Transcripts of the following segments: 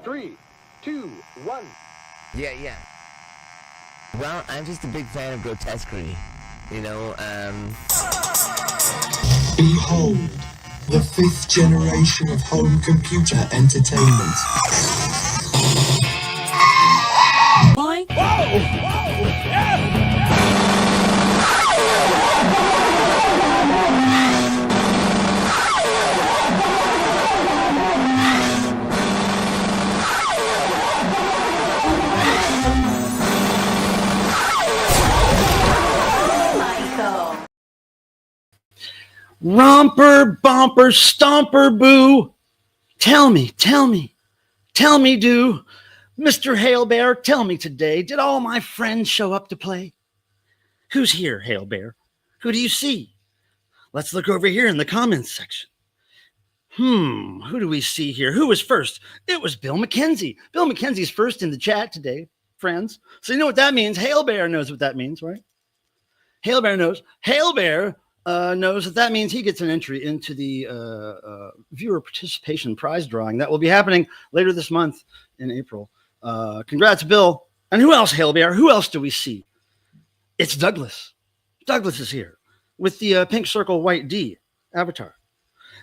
3, 2, 1. Yeah. Well, I'm just a big fan of grotesquerie. You know, Behold, the 5th generation of home computer entertainment. Boing. Whoa! Yeah! Romper, bomper, stomper, boo. Tell me, do. Mr. Hail Bear, tell me today, did all my friends show up to play? Who's here, Hail Bear? Who do you see? Let's look over here in the comments section. Who do we see here? Who was first? It was Bill McKenzie. Bill McKenzie's first in the chat today, friends. So you know what that means. Hail Bear knows what that means, right? Hail Bear knows. Hail Bear knows that means he gets an entry into the viewer participation prize drawing that will be happening later this month in April. Congrats, Bill. And who else, Hail Bear? Who else do we see? It's Douglas. Douglas is here with the pink circle white D avatar.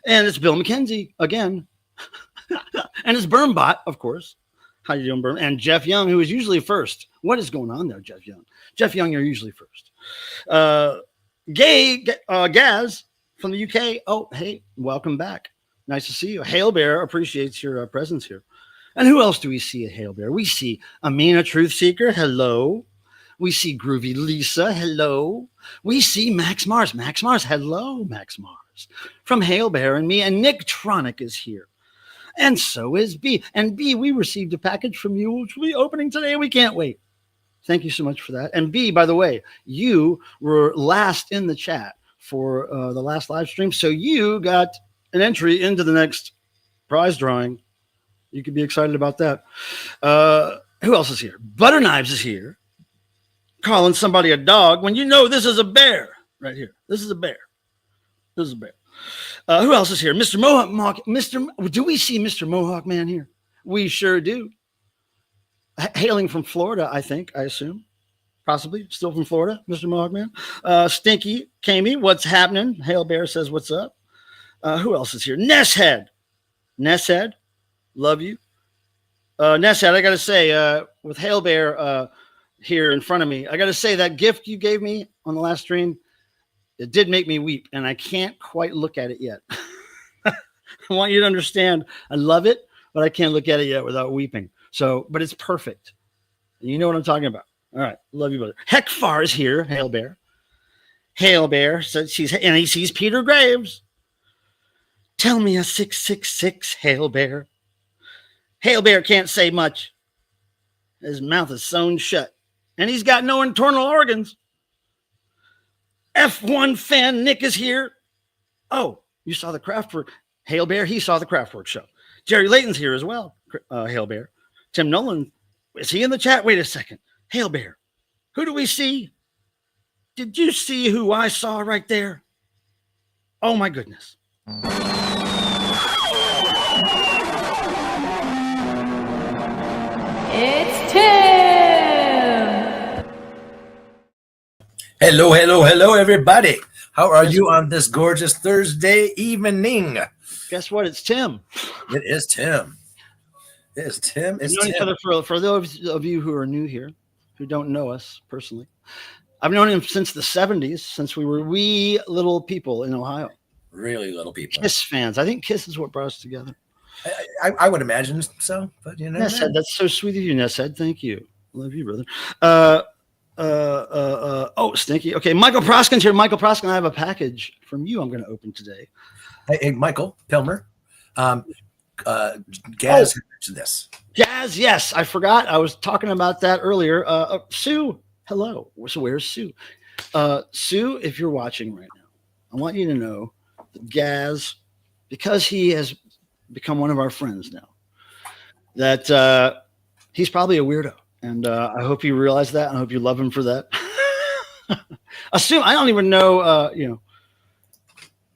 And it's Bill McKenzie again. And it's Bermbot, of course. How you doing, Berm? And Jeff Young, who is usually first. What is going on there, Jeff Young? Jeff Young, you're usually first. Gaz from the UK. Oh, hey, welcome back. Nice to see you. Hail Bear appreciates your presence here. And who else do we see at Hail Bear? We see Amina Truthseeker. Hello. We see Groovy Lisa. Hello. We see Max Mars. Max Mars. Hello, Max Mars. From Hail Bear and me. And Nick Tronic is here. And so is B. And B, we received a package from you, which will be opening today. We can't wait. Thank you so much for that. And B, by the way, you were last in the chat for the last live stream. So you got an entry into the next prize drawing. You could be excited about that. Who else is here? Butter Knives is here. Calling somebody a dog when you know this is a bear right here. This is a bear. This is a bear. Who else is here? Mr. Mohawk. Do we see Mr. Mohawk Man here? We sure do. Hailing from Florida, I assume. Possibly. Still from Florida, Mr. Mohawk Man. Stinky, Kami, what's happening? Hail Bear says, what's up? Who else is here? Nesshead. Nesshead, love you. Nesshead, I got to say, with Hail Bear here in front of me, I got to say that gift you gave me on the last stream, it did make me weep, and I can't quite look at it yet. I want you to understand, I love it, but I can't look at it yet without weeping. So, but it's perfect. You know what I'm talking about. All right. Love you, brother. Heckfar is here. Hail Bear. Hail Bear says and he sees Peter Graves. Tell me a 666, Hail Bear. Hail Bear can't say much. His mouth is sewn shut. And he's got no internal organs. F1 fan Nick is here. Oh, you saw the Craftwork. Hail Bear, he saw the Craftwork show. Jerry Layton's here as well. Hail Bear. Tim Nolan, is he in the chat? Wait a second. Hail Bear, who do we see? Did you see who I saw right there? Oh, my goodness. It's Tim. Hello, everybody. How are you on this gorgeous Thursday evening? Guess what? It's Tim. It is Tim. It's Tim. It's We've known each other for those of you who are new here, who don't know us personally. I've known him since the 70s, since we were wee little people in Ohio. Really little people. Kiss fans. I think Kiss is what brought us together. I would imagine so, but you know. Nesshead, that's so sweet of you, Nesshead. Thank you. Love you, brother. Stinky. Okay, Michael Proskin's here. Michael Proskin, I have a package from you I'm going to open today. Hey, Michael Pilmer. Gaz mentioned this. Gaz, yes. I forgot. I was talking about that earlier. Sue, hello. So where's Sue? Sue, if you're watching right now, I want you to know that Gaz, because he has become one of our friends now, that he's probably a weirdo. And I hope you realize that. And I hope you love him for that. I don't even know,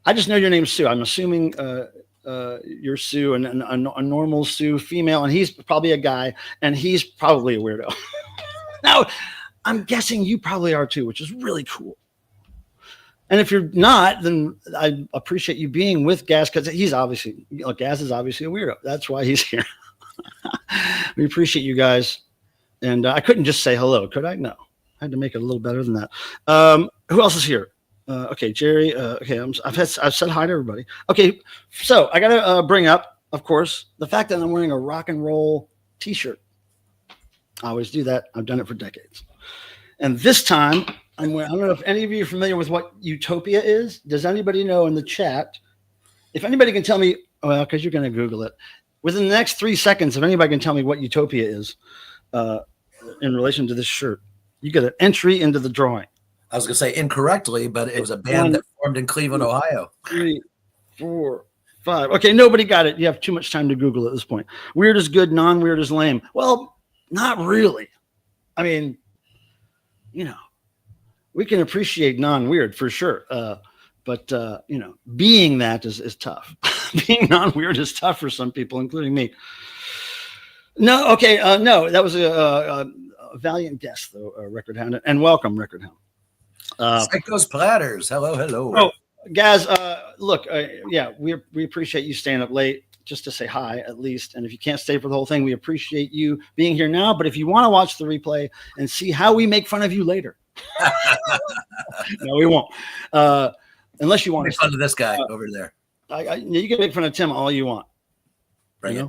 I just know your name's Sue. I'm assuming your Sue and a normal Sue female, and he's probably a guy, and he's probably a weirdo. Now, I'm guessing you probably are too, which is really cool. And if you're not, then I appreciate you being with Gas, because he's obviously, Gas is obviously a weirdo. That's why he's here. We appreciate you guys. And I couldn't just say hello, could I? No. I had to make it a little better than that. Who else is here? Okay, Jerry. Okay, I've said hi to everybody. Okay, so I got to bring up, of course, the fact that I'm wearing a rock and roll T-shirt. I always do that. I've done it for decades. And this time, I don't know if any of you are familiar with what Utopia is. Does anybody know in the chat? If anybody can tell me, well, because you're going to Google it. Within the next 3 seconds, if anybody can tell me what Utopia is in relation to this shirt, you get an entry into the drawing. I was going to say incorrectly, but it was a band that formed in Cleveland, Ohio. 3, 4, 5. Okay, nobody got it. You have too much time to Google at this point. Weird is good, non-weird is lame. Well, not really. I mean, we can appreciate non-weird for sure. But being that is tough. Being non-weird is tough for some people, including me. No, okay. No, that was a valiant guess, though, Record Hound. And welcome, Record Hound. Psychos Platters. Hello. Oh, Gaz, look, yeah, we appreciate you staying up late just to say hi, at least. And if you can't stay for the whole thing, we appreciate you being here now. But if you want to watch the replay and see how we make fun of you later, no, we won't. Unless you want to make fun of this guy over there. You can make fun of Tim all you want. Bring it.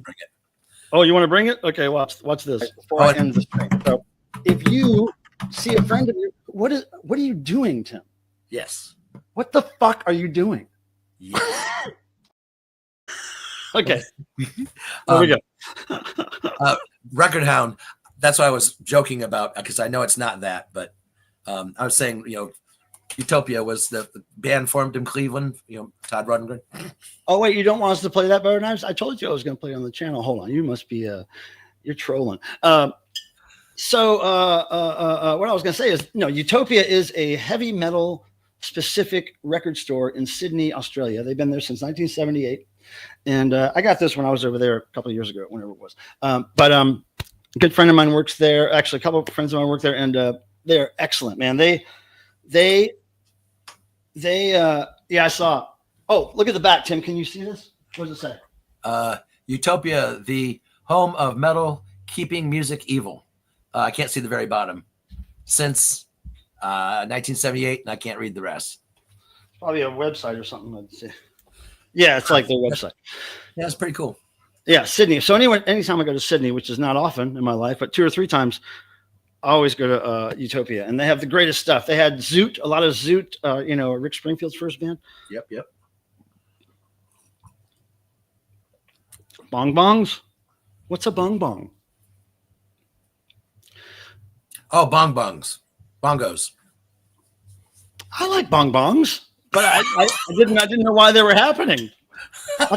Oh, you want to bring it? Okay, watch this before I end this thing. So, if you see a friend of you, what are you doing, Tim? Yes. What the fuck are you doing? Yes. Okay. There we go. Record Hound. That's what I was joking about, because I know it's not that, but I was saying, Utopia was the band formed in Cleveland, Todd Rundgren. Oh, wait, you don't want us to play that, Butter Knives? I told you I was going to play it on the channel. Hold on. You must be, you're trolling. So what I was going to say is, Utopia is a heavy metal specific record store in Sydney, Australia. They've been there since 1978. And I got this when I was over there a couple of years ago, whenever it was. But a good friend of mine works there. Actually, a couple of friends of mine work there, and they're excellent, man. They yeah, I saw. Oh, look at the back, Tim. Can you see this? What does it say? Utopia, the home of metal, keeping music evil. I can't see the very bottom. Since 1978, and I can't read the rest. Probably a website or something. I'd say. Yeah, it's like their website. Yeah, it's pretty cool. Yeah, Sydney. So anytime I go to Sydney, which is not often in my life, but 2 or 3 times, I always go to Utopia, and they have the greatest stuff. They had Zoot, a lot of Zoot, Rick Springfield's first band. Yep. Bong bongs? What's a bong bong? Oh, bongos. I like bong bongs, but I didn't know why they were happening. I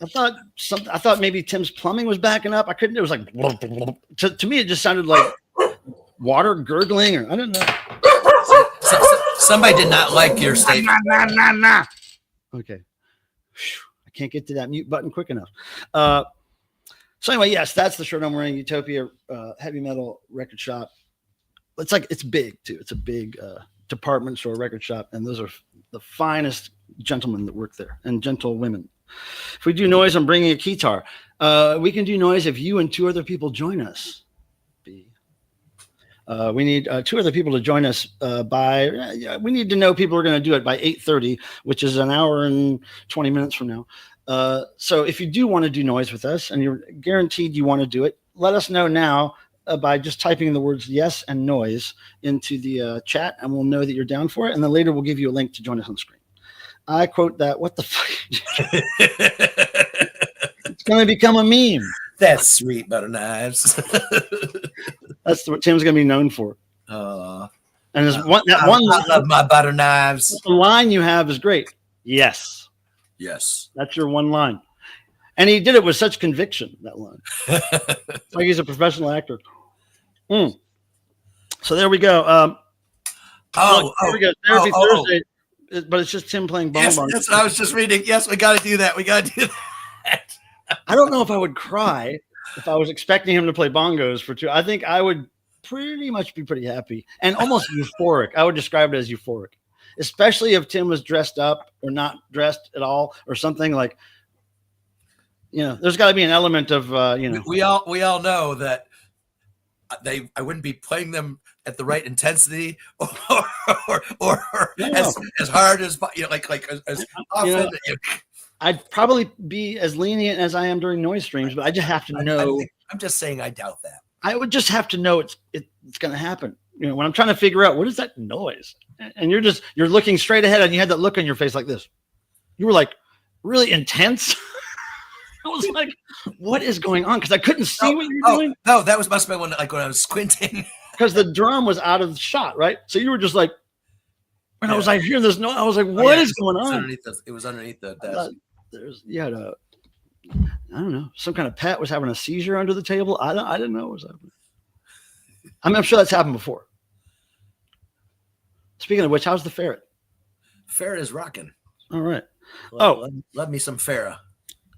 thought maybe Tim's plumbing was backing up. I couldn't. It was like to me, it just sounded like water gurgling, or I don't know. Somebody did not like your statement. Nah. Okay, I can't get to that mute button quick enough. So anyway, yes, that's the shirt I'm wearing. Utopia heavy metal record shop. It's big too. It's a big department store record shop, and those are the finest gentlemen that work there and gentle women. If we do noise, I'm bringing a guitar. We can do noise if you and 2 other people join us. We need 2 other people to join us we need to know people are going to do it by 8:30, which is an hour and 20 minutes from now. So if you do want to do noise with us and you're guaranteed you want to do it, let us know now by just typing the words yes and noise into the chat, and we'll know that you're down for it. And then later we'll give you a link to join us on screen. I quote that. What the fuck? It's going to become a meme. That's sweet, Butter Knives. That's what Tim's going to be known for. And there's one I love my Butter Knives. The line you have is great. Yes. That's your one line. And he did it with such conviction, that line. It's like he's a professional actor. So there we go. There we go. Therapy Thursday but it's just Tim playing Yes, bonbons. that's what I was just reading. Yes, we got to do that. We got to do that. I don't know if I would cry if I was expecting him to play bongos for 2. I think I would pretty much be pretty happy and almost euphoric. I would describe it as euphoric, especially if Tim was dressed up or not dressed at all or something like, there's got to be an element of, We all know that I wouldn't be playing them at the right intensity or as hard as as often. I'd probably be as lenient as I am during noise streams, but I just have to know. I'm just saying I doubt that. I would just have to know it's going to happen. When I'm trying to figure out what is that noise, and you're looking straight ahead, and you had that look on your face like this. You were like really intense. I was like, "What is going on?" Because I couldn't see what you were doing. No, that must have been when I was squinting. Because the drum was out of the shot, right? So you were just like, and I was like, hearing this noise. I was like, "What is going on?" It was underneath the desk. I don't know, some kind of pet was having a seizure under the table. I didn't know what was happening. I'm sure that's happened before. Speaking of which, how's the ferret? Ferret is rocking. All right. Love me some Farrah.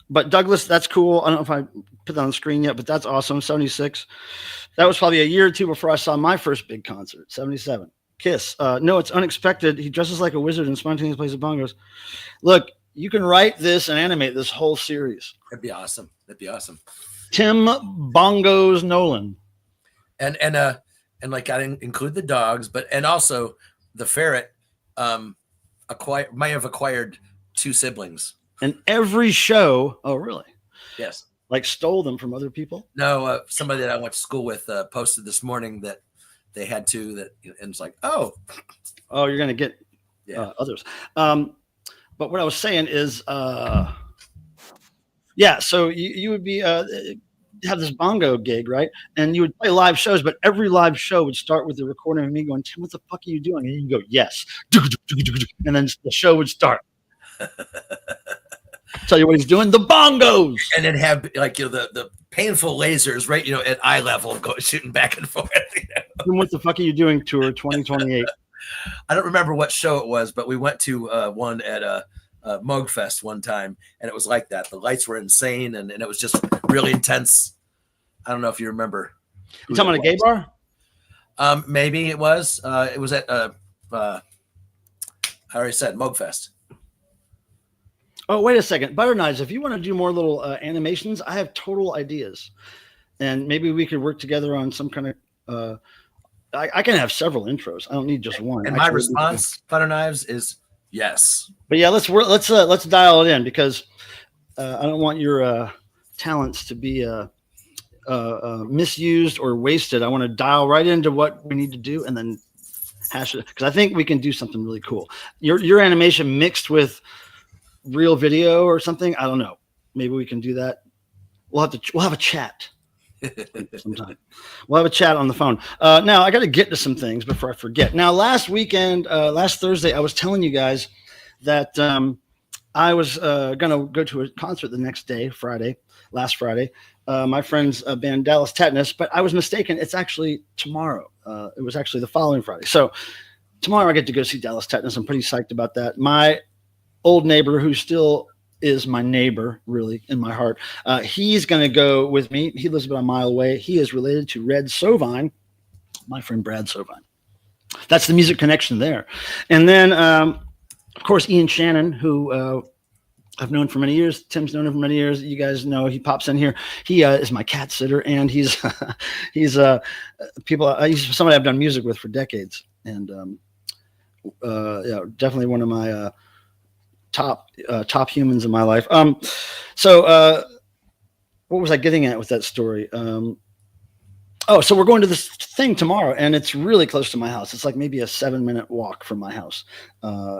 But Douglas, that's cool. I don't know if I put that on the screen yet, but that's awesome. 76. That was probably a year or two before I saw my first big concert. 77. Kiss. No, it's unexpected. He dresses like a wizard and spontaneously plays the bongos. Look, you can write this and animate this whole series. That'd be awesome. Tim Bongos Nolan. And like I didn't include the dogs, and also the ferret might have acquired 2 siblings. And every show, oh really? Yes. Like stole them from other people? No, somebody that I went to school with posted this morning that they had 2 and it's like, oh, you're gonna get others. But what I was saying is, so you would be have this bongo gig, right? And you would play live shows, but every live show would start with the recording of me going, "Tim, what the fuck are you doing?" And you go, "Yes," and then the show would start. Tell you what he's doing, the bongos, and then have the painful lasers right at eye level shooting back and forth. And what the fuck are you doing tour 2028? I don't remember what show it was, but we went to one at Mogfest one time, and it was like that. The lights were insane, and it was just really intense. I don't know if you remember. You talking about a gay bar? Maybe it was. It was at I already said Mogfest. Oh, wait a second. Butter Knives, if you want to do more little animations, I have total ideas. And maybe we could work together on some kind of I can have several intros. I don't need just one. And my response, Butter Knives, is yes. But yeah, let's dial it in, because I don't want your talents to be misused or wasted. I want to dial right into what we need to do and then hash it, because I think we can do something really cool. Your animation mixed with real video or something. I don't know. Maybe we can do that. We'll have a chat sometime. We'll have a chat on the phone. Now I got to get to some things before I forget. Now, last Thursday, I was telling you guys that I was going to go to a concert the next day, last Friday. My friend's band Dallas Tetanus, but I was mistaken. It's actually tomorrow. It was actually the following Friday. So tomorrow I get to go see Dallas Tetanus. I'm pretty psyched about that. My old neighbor, who still is my neighbor, really, in my heart, he's going to go with me. He lives about a mile away. He is related to Red Sovine, my friend Brad Sovine. That's the music connection there. And then, of course, Ian Shannon, who I've known for many years. Tim's known him for many years. You guys know he pops in here. He is my cat sitter, and he's he's somebody I've done music with for decades, and definitely one of my top humans in my life. So what was I getting at with that story? So we're going to this thing tomorrow, and it's really close to my house. It's like maybe a 7-minute walk from my house.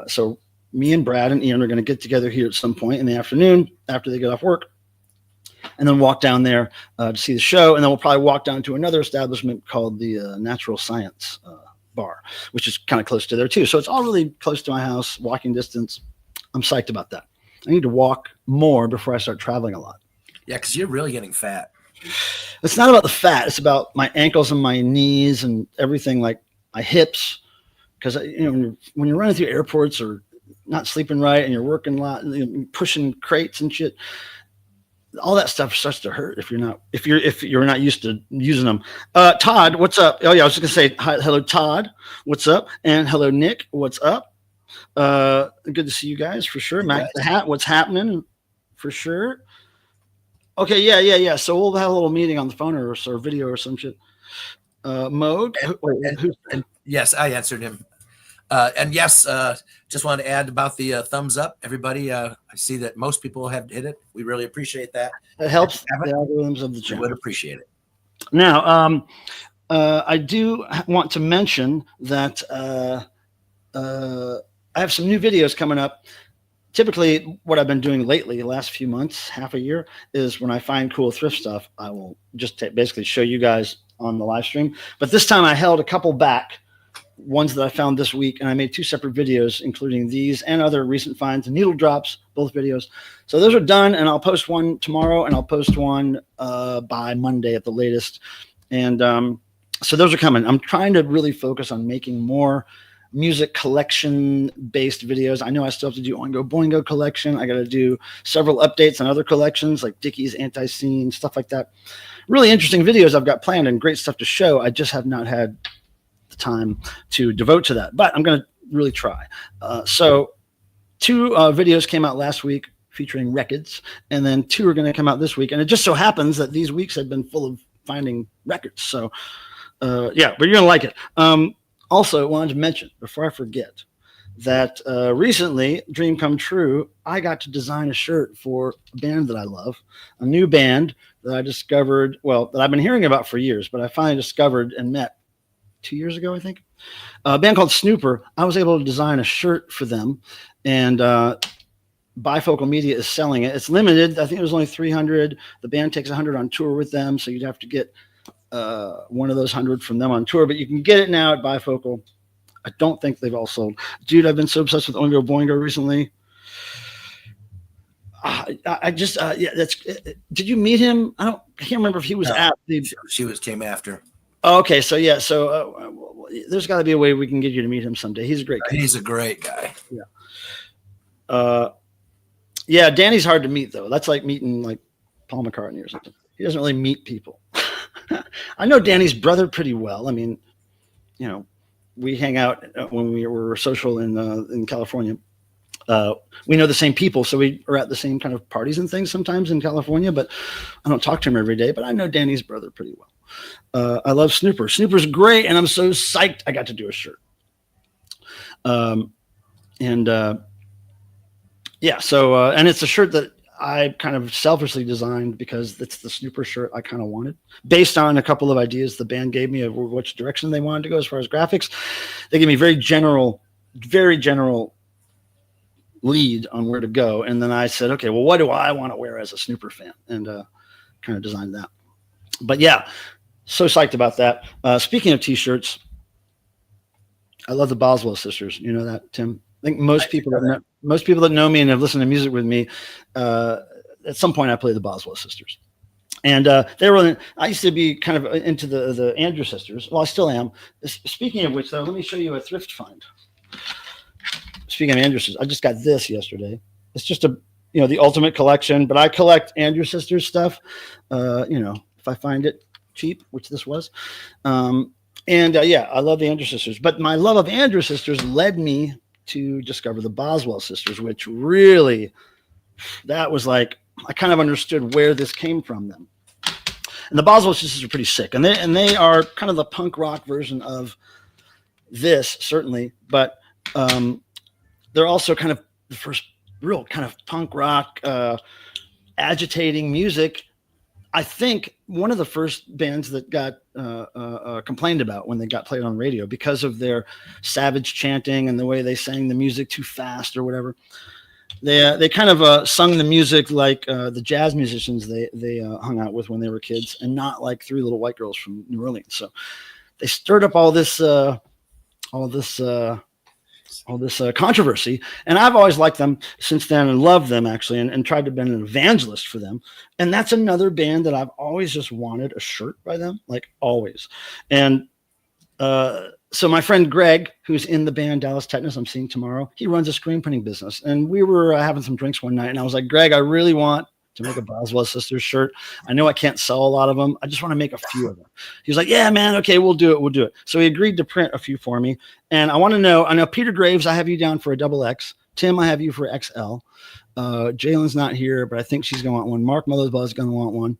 So me and Brad and Ian are going to get together here at some point in the afternoon after they get off work, and then walk down there to see the show. And then we'll probably walk down to another establishment called the Natural Science Bar, which is kind of close to there too. So it's all really close to my house, walking distance. I'm psyched about that. I need to walk more before I start traveling a lot. Yeah, because you're really getting fat. It's not about the fat. It's about my ankles and my knees and everything, like my hips. Because when you're running through airports or not sleeping right and you're working a lot, pushing crates and shit, all that stuff starts to hurt if you're not used to using them. Todd, what's up? Oh yeah, I was just gonna say hi, hello, Todd. What's up? And hello, Nick. What's up? Good to see you guys for sure. Mac the Hat, what's happening? For sure. Okay, yeah. So we'll have a little meeting on the phone or video or some shit. Mode. And yes, I answered him. And yes, just want to add about the thumbs up. Everybody, I see that most people have hit it. We really appreciate that. It helps the algorithms of the channel. We would appreciate it. Now, I do want to mention that I have some new videos coming up. Typically, what I've been doing lately, the last few months, half a year, is when I find cool thrift stuff, I will just basically show you guys on the live stream. But this time I held a couple back, ones that I found this week, and I made 2 separate videos, including these and other recent finds and needle drops, both videos. So those are done, and I'll post one tomorrow, and I'll post one by Monday at the latest. And so those are coming. I'm trying to really focus on making more music collection based videos. I know I still have to do Oingo Boingo collection. I got to do several updates on other collections like Dickie's Anti-Scene, stuff like that. Really interesting videos I've got planned and great stuff to show. I just have not had the time to devote to that, but I'm going to really try. So 2 videos came out last week featuring records, and then 2 are going to come out this week. And it just so happens that these weeks have been full of finding records. So yeah, but you're going to like it. Also, I wanted to mention, before I forget, that recently, dream come true, I got to design a shirt for a band that I love, a new band that I discovered, well, that I've been hearing about for years, but I finally discovered and met 2 years ago, I think. A band called Snooper. I was able to design a shirt for them, and Bifocal Media is selling it. It's limited. I think it was only 300. The band takes 100 on tour with them, so you'd have to get one of those 100 from them on tour, but you can get it now at Bifocal. I don't think they've all sold. Dude, I've been so obsessed with Oingo Boingo recently. I just yeah, that's. Did you meet him? I can't remember if he was at the. She came after. Oh, okay, so yeah, so there's got to be a way we can get you to meet him someday. He's a great guy. He's a great guy. Yeah. Yeah, Danny's hard to meet though. That's like meeting like Paul McCartney or something. He doesn't really meet people. I know Danny's brother pretty well. I mean, you know, we hang out when we were social in California. We know the same people, so we are at the same kind of parties and things sometimes in California, but I don't talk to him every day, but I know Danny's brother pretty well. I love Snooper. Snooper's great, and I'm so psyched I got to do a shirt. Yeah, so, and it's a shirt that I kind of selfishly designed because it's the Snooper shirt I kind of wanted, based on a couple of ideas the band gave me of which direction they wanted to go as far as graphics. They gave me very general lead on where to go, and then I said, okay, well, what do I want to wear as a Snooper fan, and kind of designed that. But yeah, so psyched about that. Speaking of t-shirts, I love the Boswell sisters. You know that, Tim? I think most people that know me and have listened to music with me, at some point I played the Boswell sisters, and they were. I used to be kind of into the Andrew sisters. Well, I still am. Speaking of which, though, let me show you a thrift find. Speaking of Andrew sisters, I just got this yesterday. It's just the ultimate collection, but I collect Andrew sisters stuff. If I find it cheap, which this was, yeah, I love the Andrew sisters. But my love of Andrew sisters led me to discover the Boswell sisters, which really, that was like, I kind of understood where this came from them. And the Boswell sisters are pretty sick. And they are kind of the punk rock version of this, certainly. But they're also kind of the first real kind of punk rock, agitating music. I think one of the first bands that got complained about when they got played on radio because of their savage chanting and the way they sang the music too fast or whatever. They kind of sung the music like the jazz musicians they hung out with when they were kids, and not like Three Little White Girls from New Orleans. So they stirred up all this controversy, and I've always liked them since then and loved them actually, and tried to be an evangelist for them. And that's another band that I've always just wanted a shirt by them, like always. And So my friend Greg, who's in the band Dallas Tetanus, I'm seeing tomorrow, he runs a screen printing business. And we were having some drinks one night, and I was like, Greg, I really want to make a Boswell Sisters shirt. I know I can't sell a lot of them. I just want to make a few of them. He was like, yeah, man, okay, we'll do it. So he agreed to print a few for me. And I want to know, I know Peter Graves, I have you down for a XX. Tim, I have you for XL. Jalen's not here, but I think she's going to want one. Mark Mothersbaugh is going to want one.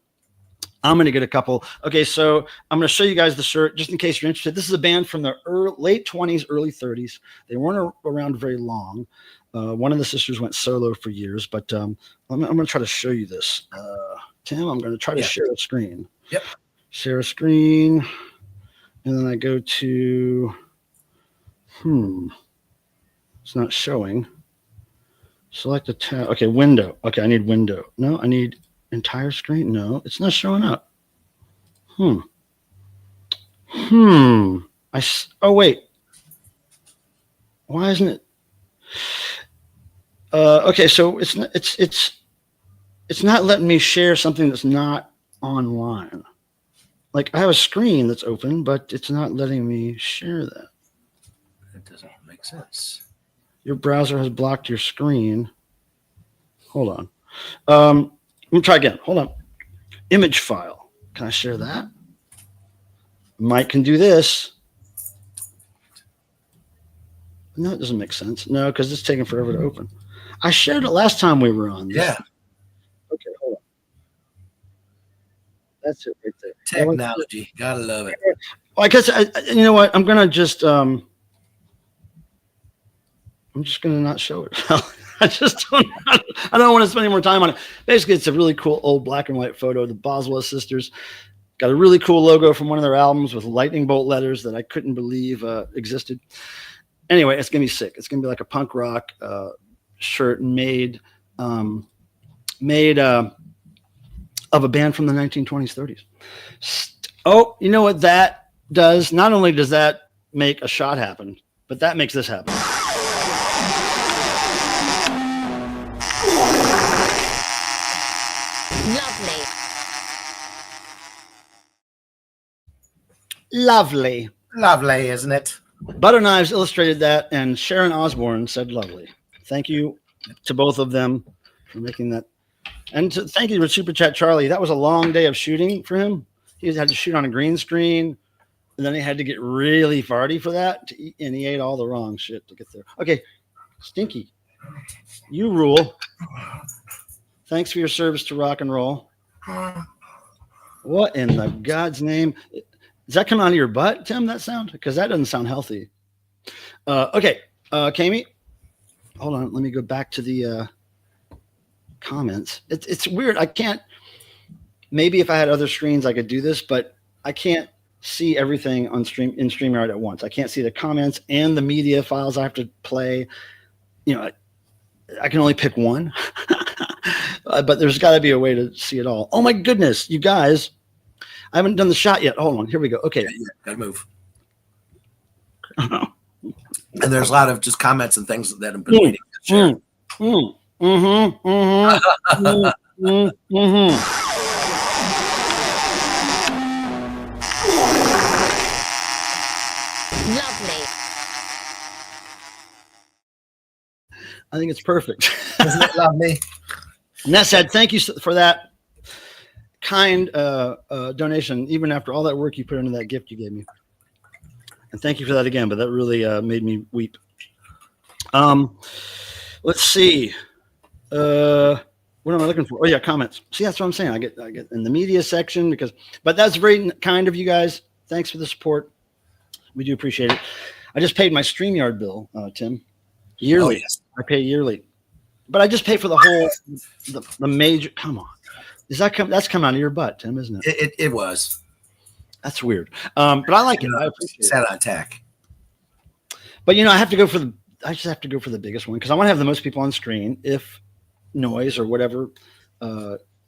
I'm going to get a couple. Okay, so I'm going to show you guys the shirt just in case you're interested. This is a band from the late 20s, early 30s. They weren't around very long. One of the sisters went solo for years, but I'm going to try to show you this. Tim, I'm going to try to share a screen. Yep. Share a screen. And then I go to, it's not showing. Select a tab. Okay, window. Okay, I need window. No, I need entire screen. No, it's not showing up. Oh, wait. Why isn't it? Okay, so it's not letting me share something that's not online. Like I have a screen that's open, but it's not letting me share that. That doesn't make sense. Your browser has blocked your screen. Hold on. Let me try again. Hold on. Image file. Can I share that? Mike can do this. No, it doesn't make sense. No, because it's taking forever to open. I shared it last time we were on. Yeah. Okay, hold on. That's it right there. Technology. Gotta love it. Well, I guess, you know what? I'm going to just, I'm just going to not show it. I don't want to spend any more time on it. Basically, it's a really cool old black and white photo of the Boswell sisters. Got a really cool logo from one of their albums with lightning bolt letters that I couldn't believe existed. Anyway, it's going to be sick. It's going to be like a punk rock shirt made of a band from the 1920s, 30s. Oh, you know what that does? Not only does that make a shot happen, but that makes this happen. Lovely. Lovely, isn't it? Butter Knives illustrated that, and Sharon Osbourne said lovely. Thank you to both of them for making that. And thank you to Super Chat Charlie. That was a long day of shooting for him. He had to shoot on a green screen, and then he had to get really farty for that, and he ate all the wrong shit to get there. Okay, Stinky, you rule. Thanks for your service to rock and roll. What in the God's name? Does that come out of your butt, Tim, that sound? Because that doesn't sound healthy. Okay, Kami, hold on. Let me go back to the comments. It's weird. I can't. Maybe if I had other screens, I could do this, but I can't see everything on in StreamYard at once. I can't see the comments and the media files I have to play. You know, I can only pick one. But there's got to be a way to see it all. Oh, my goodness, you guys. I haven't done the shot yet. Hold on. Here we go. Okay. Yeah, gotta move. And there's a lot of just comments and things that have been waiting to share. Lovely. I think it's perfect. Isn't it lovely? And that said, thank you for that kind donation, even after all that work you put into that gift you gave me. And thank you for that again, but that really made me weep. Let's see. What am I looking for? Oh yeah, comments. See, that's what I'm saying. I get in the media section but that's very kind of you guys. Thanks for the support. We do appreciate it. I just paid my StreamYard bill, Tim. Yearly. Oh, yes. I pay yearly. But I just pay for the whole the major. Come on. That's come out of your butt, Tim, isn't it? It was. That's weird. But I like it. I appreciate it. Sat on attack. But I have to go for the biggest one because I want to have the most people on screen if noise or whatever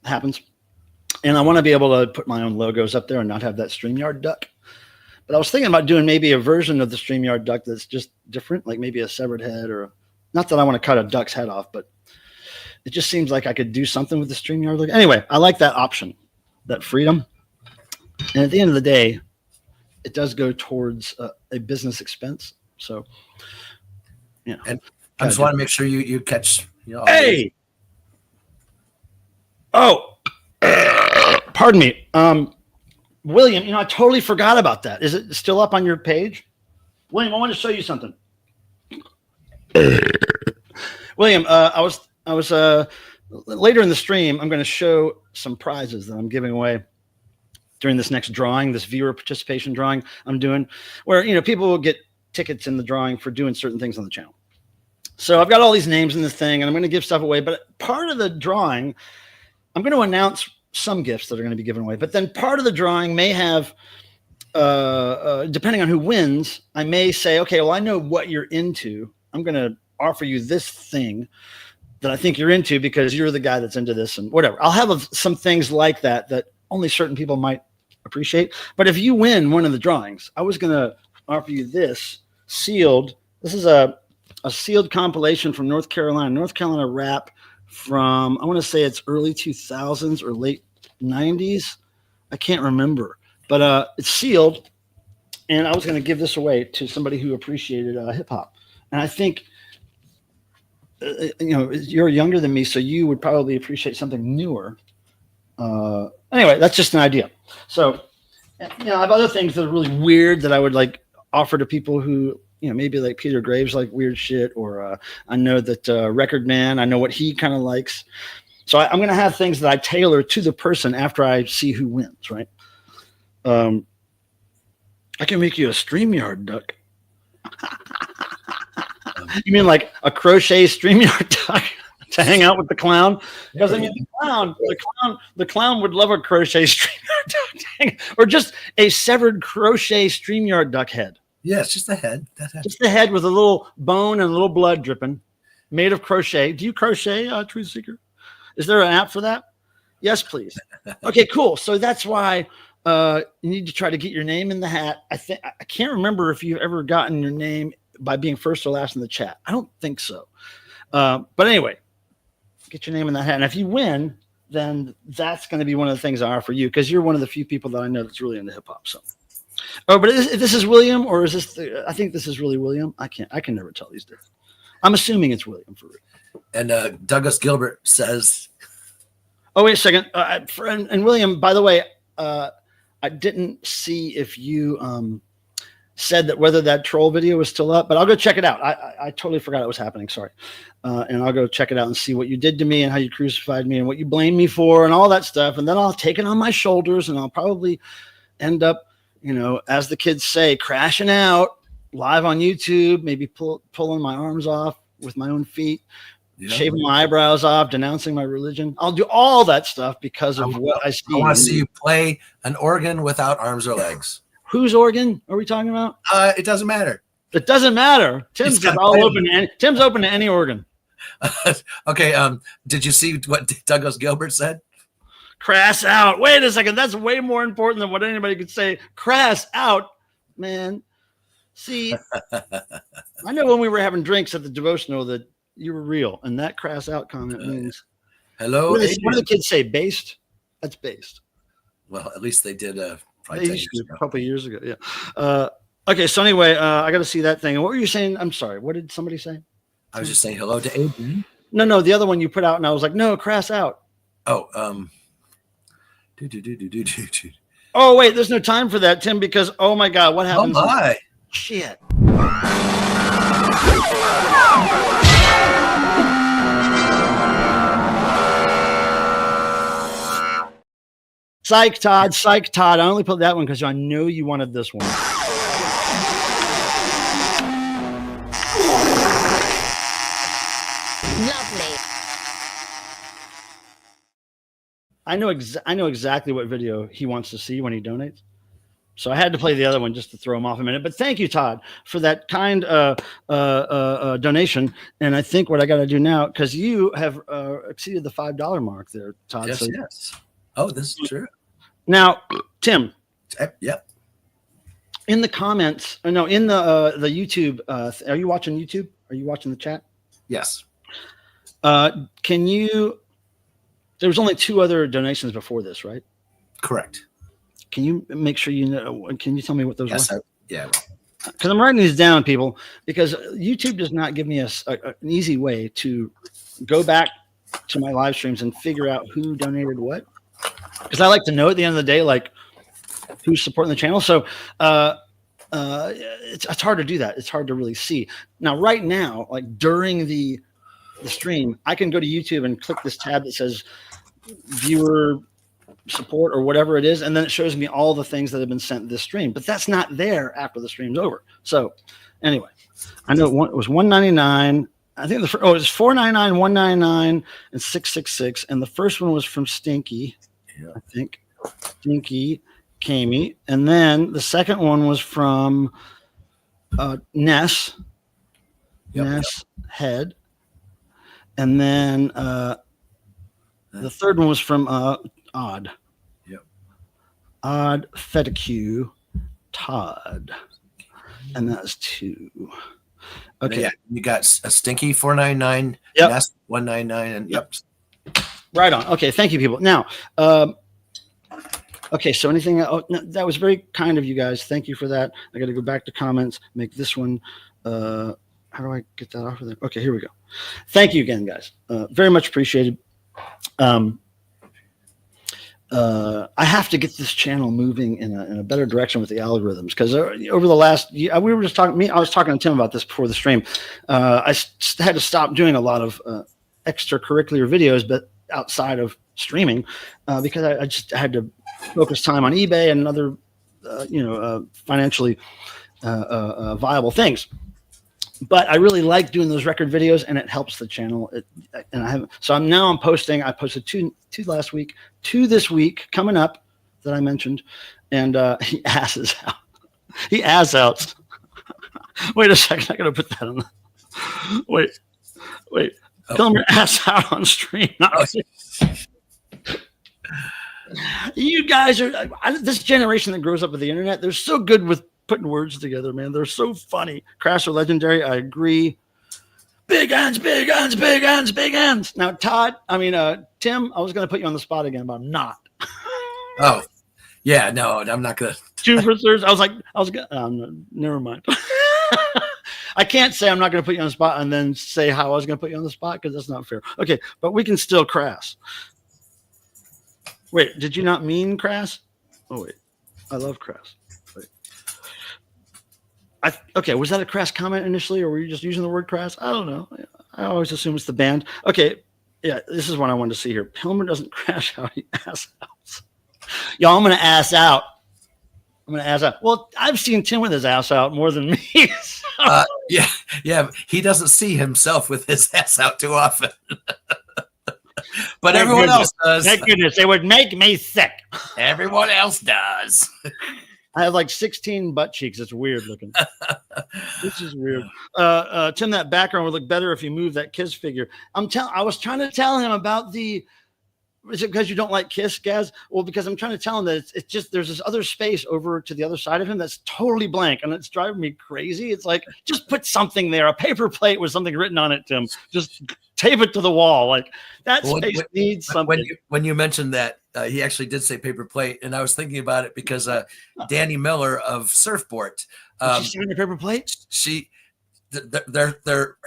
happens. And I want to be able to put my own logos up there and not have that StreamYard duck. But I was thinking about doing maybe a version of the StreamYard duck that's just different, like maybe a severed head not that I want to cut a duck's head off, but it just seems like I could do something with the StreamYard logo. Anyway, I like that option, that freedom. And at the end of the day, it does go towards a business expense. So, and I just want to make sure you catch. Hey. Oh, pardon me. William, I totally forgot about that. Is it still up on your page? William, I want to show you something. William, I was later in the stream, I'm going to show some prizes that I'm giving away during this next drawing, this viewer participation drawing I'm doing, where, people will get tickets in the drawing for doing certain things on the channel. So I've got all these names in this thing, and I'm going to give stuff away. But part of the drawing, I'm going to announce some gifts that are going to be given away. But then part of the drawing may have, depending on who wins, I may say, okay, well, I know what you're into. I'm going to offer you this thing that I think you're into because you're the guy that's into this and whatever. I'll have some things like that only certain people might appreciate. But if you win one of the drawings, I was going to offer you this sealed. This is a sealed compilation from North Carolina rap from, I want to say it's early 2000s or late 90s. I can't remember, but it's sealed. And I was going to give this away to somebody who appreciated hip hop. And I think, you're younger than me, so you would probably appreciate something newer. Anyway, that's just an idea. So, I have other things that are really weird that I would like offer to people who, maybe like Peter Graves, like weird shit, or I know that Record Man, I know what he kind of likes. So I'm going to have things that I tailor to the person after I see who wins, right? I can make you a StreamYard duck. You mean like a crochet StreamYard duck to hang out with the clown? Because the clown would love a crochet StreamYard duck, or just a severed crochet StreamYard duck head. Yeah, it's just the head. Just the head with a little bone and a little blood dripping, made of crochet. Do you crochet, Truth Seeker? Is there an app for that? Yes, please. Okay, cool. So that's why you need to try to get your name in the hat. I can't remember if you've ever gotten your name by being first or last in the chat. I don't think so. But anyway, get your name in that hat. And if you win, then that's going to be one of the things I offer you, because you're one of the few people that I know that's really into hip hop. So, but this is William, or is this? I think this is really William. I can never tell these different. I'm assuming it's William for real. And Douglas Gilbert says, "Oh, wait a second." And William, by the way, I didn't see if you said that whether that troll video was still up, but I'll go check it out. I totally forgot it was happening. Sorry. And I'll go check it out and see what you did to me and how you crucified me and what you blamed me for and all that stuff. And then I'll take it on my shoulders and I'll probably end up, as the kids say, crashing out live on YouTube, maybe pulling my arms off with my own feet, shaving my eyebrows off, denouncing my religion. I'll do all that stuff because of what I see. I want to see you play an organ without arms or legs. Whose organ are we talking about? It doesn't matter. It doesn't matter. Tim's open to any organ. Okay. Did you see what Douglas Gilbert said? Crass out. Wait a second. That's way more important than what anybody could say. Crass out, man. See, I know when we were having drinks at the devotional that you were real, and that crass out comment means hello. What do the kids say? Based? That's based. Well, at least they did. A couple of years ago. Yeah. Okay. So anyway, I got to see that thing. And what were you saying? I'm sorry. What did somebody say? I was just saying hello to Adrian. No, the other one you put out, and I was like, no, crass out. Oh, Oh wait, there's no time for that, Tim, because oh my God, what happened? Oh my shit. Psych, Todd. I only put that one because I know you wanted this one. Lovely. I know exactly what video he wants to see when he donates. So I had to play the other one just to throw him off a minute. But thank you, Todd, for that kind donation. And I think what I got to do now, because you have exceeded the $5 mark there, Todd. Yes, yes. Oh, this is true. Now, Tim. Yep. In the comments, in the YouTube, are you watching YouTube? Are you watching the chat? Yes. Can you? There was only 2 other donations before this, right? Correct. Can you make sure you know? Can you tell me what those were? Yeah. Because I'm writing these down, people, because YouTube does not give me an easy way to go back to my live streams and figure out who donated what. Because I like to know at the end of the day, like who's supporting the channel. So it's hard to do that. It's hard to really see. Now, right now, like during the stream, I can go to YouTube and click this tab that says viewer support or whatever it is, and then it shows me all the things that have been sent this stream, but that's not there after the stream's over. So anyway, I know it was $1.99. I think it was $4.99, $1.99, and $6.66, and the first one was from Stinky. Yeah. I think Stinky Kami, and then the second one was from Ness. Ness Head, and then the third one was from Odd. Yep. Odd Fetiq Todd. And that's 2. Okay. Yeah, you got a Stinky $4.99, yep. Nest $1.99, and yep. Right on. Okay, thank you, people. Now, okay, so anything else? No, that was very kind of you guys. Thank you for that. I got to go back to comments, make this one. How do I get that off of there? Okay, here we go. Thank you again, guys. Very much appreciated. I have to get this channel moving in a better direction with the algorithms, because over the last year, we were just talking. I was talking to Tim about this before the stream. I had to stop doing a lot of extracurricular videos, but outside of streaming, because I just had to focus time on eBay and other, financially viable things. But I really like doing those record videos, and it helps the channel. I'm posting. I posted two last week, 2 this week coming up that I mentioned, and he asses out. He ass outs. Wait a second, I gotta put that on. Wait. Tell him your ass out on stream. You guys are this generation that grows up with the internet. They're so good with putting words together, man. They're so funny. Crash or legendary, I agree. Big ends, big ends, big ends, big ends. Now, Tim, I was going to put you on the spot again, but I'm not. Oh, yeah, no, I'm not going to. 2 for Thurs. I was going to, never mind. I can't say I'm not going to put you on the spot and then say how I was going to put you on the spot, because that's not fair. Okay, but we can still crass. Wait, did you not mean crass? Oh, wait. I love crass. Okay, was that a crass comment initially, or were you just using the word crass? I don't know. I always assume it's the band. Okay, yeah, this is what I wanted to see here. Pilmer doesn't crash out, he ass outs. Y'all, I'm going to ass out. Well, I've seen Tim with his ass out more than me. So. Yeah, he doesn't see himself with his ass out too often. But everyone else does. Thank goodness. It would make me sick. Everyone else does. I have like 16 butt cheeks. It's weird looking. This is weird. Tim, that background would look better if you move that Kiss figure. I was trying to tell him about the. Is it because you don't like Kiss, Gaz? Well, because I'm trying to tell him that it's just there's this other space over to the other side of him that's totally blank, and it's driving me crazy. It's like, just put something there, a paper plate with something written on it, Tim. Just tape it to the wall. Like that space needs something. When you mentioned that, he actually did say paper plate, and I was thinking about it because Danny Miller of Surfboard. Did she sign a paper plate?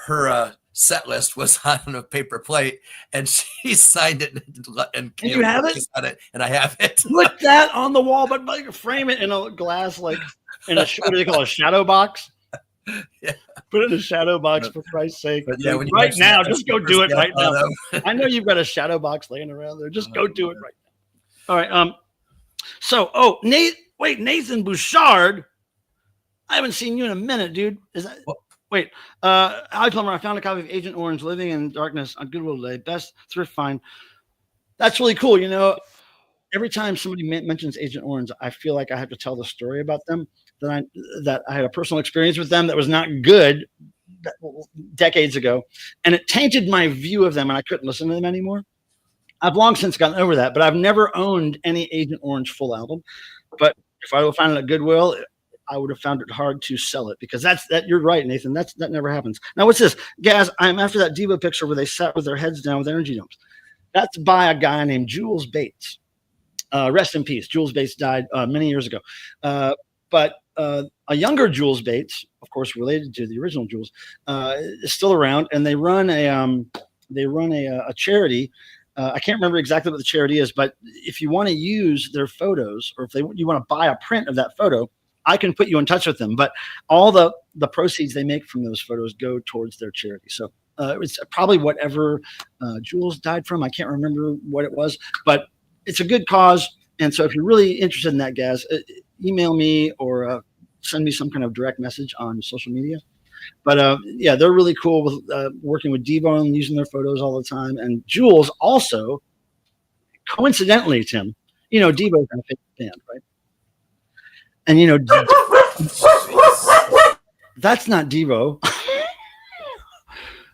Her set list was on a paper plate, and she signed it and you have it on it, and I have it. Put that on the wall, but like frame it in a glass, like in a what do they call it, a shadow box? Yeah, put it in a shadow box for Christ's sake. But yeah, right now, just go do it right now. I know you've got a shadow box laying around there. Just go do it right now. All right. Nathan Bouchard. I haven't seen you in a minute, dude. Is that? Wait, hi Plumber. I found a copy of Agent Orange, Living in Darkness on Goodwill today. Best thrift find. That's really cool. You know, every time somebody mentions Agent Orange, I feel like I have to tell the story about them. That I had a personal experience with them that was not good decades ago, and it tainted my view of them, and I couldn't listen to them anymore. I've long since gotten over that, but I've never owned any Agent Orange full album. But if I would find it at Goodwill, I would have found it hard to sell it, because that you're right, Nathan. That never happens. Now, what's this? Gaz, I'm after that Diva picture where they sat with their heads down with energy dumps. That's by a guy named Jules Bates. Rest in peace. Jules Bates died many years ago. But a younger Jules Bates, of course, related to the original Jules, is still around, and they run a charity. I can't remember exactly what the charity is, but if you want to use their photos, or if you want to buy a print of that photo, I can put you in touch with them. But all the proceeds they make from those photos go towards their charity. So it's probably whatever Jules died from. I can't remember what it was, but it's a good cause. And so if you're really interested in that, guys, email me or send me some kind of direct message on social media. But yeah, they're really cool with working with Devo and using their photos all the time. And Jules also, coincidentally, Tim, you know, Devo's in a favorite band, right? And you know, that's not Devo.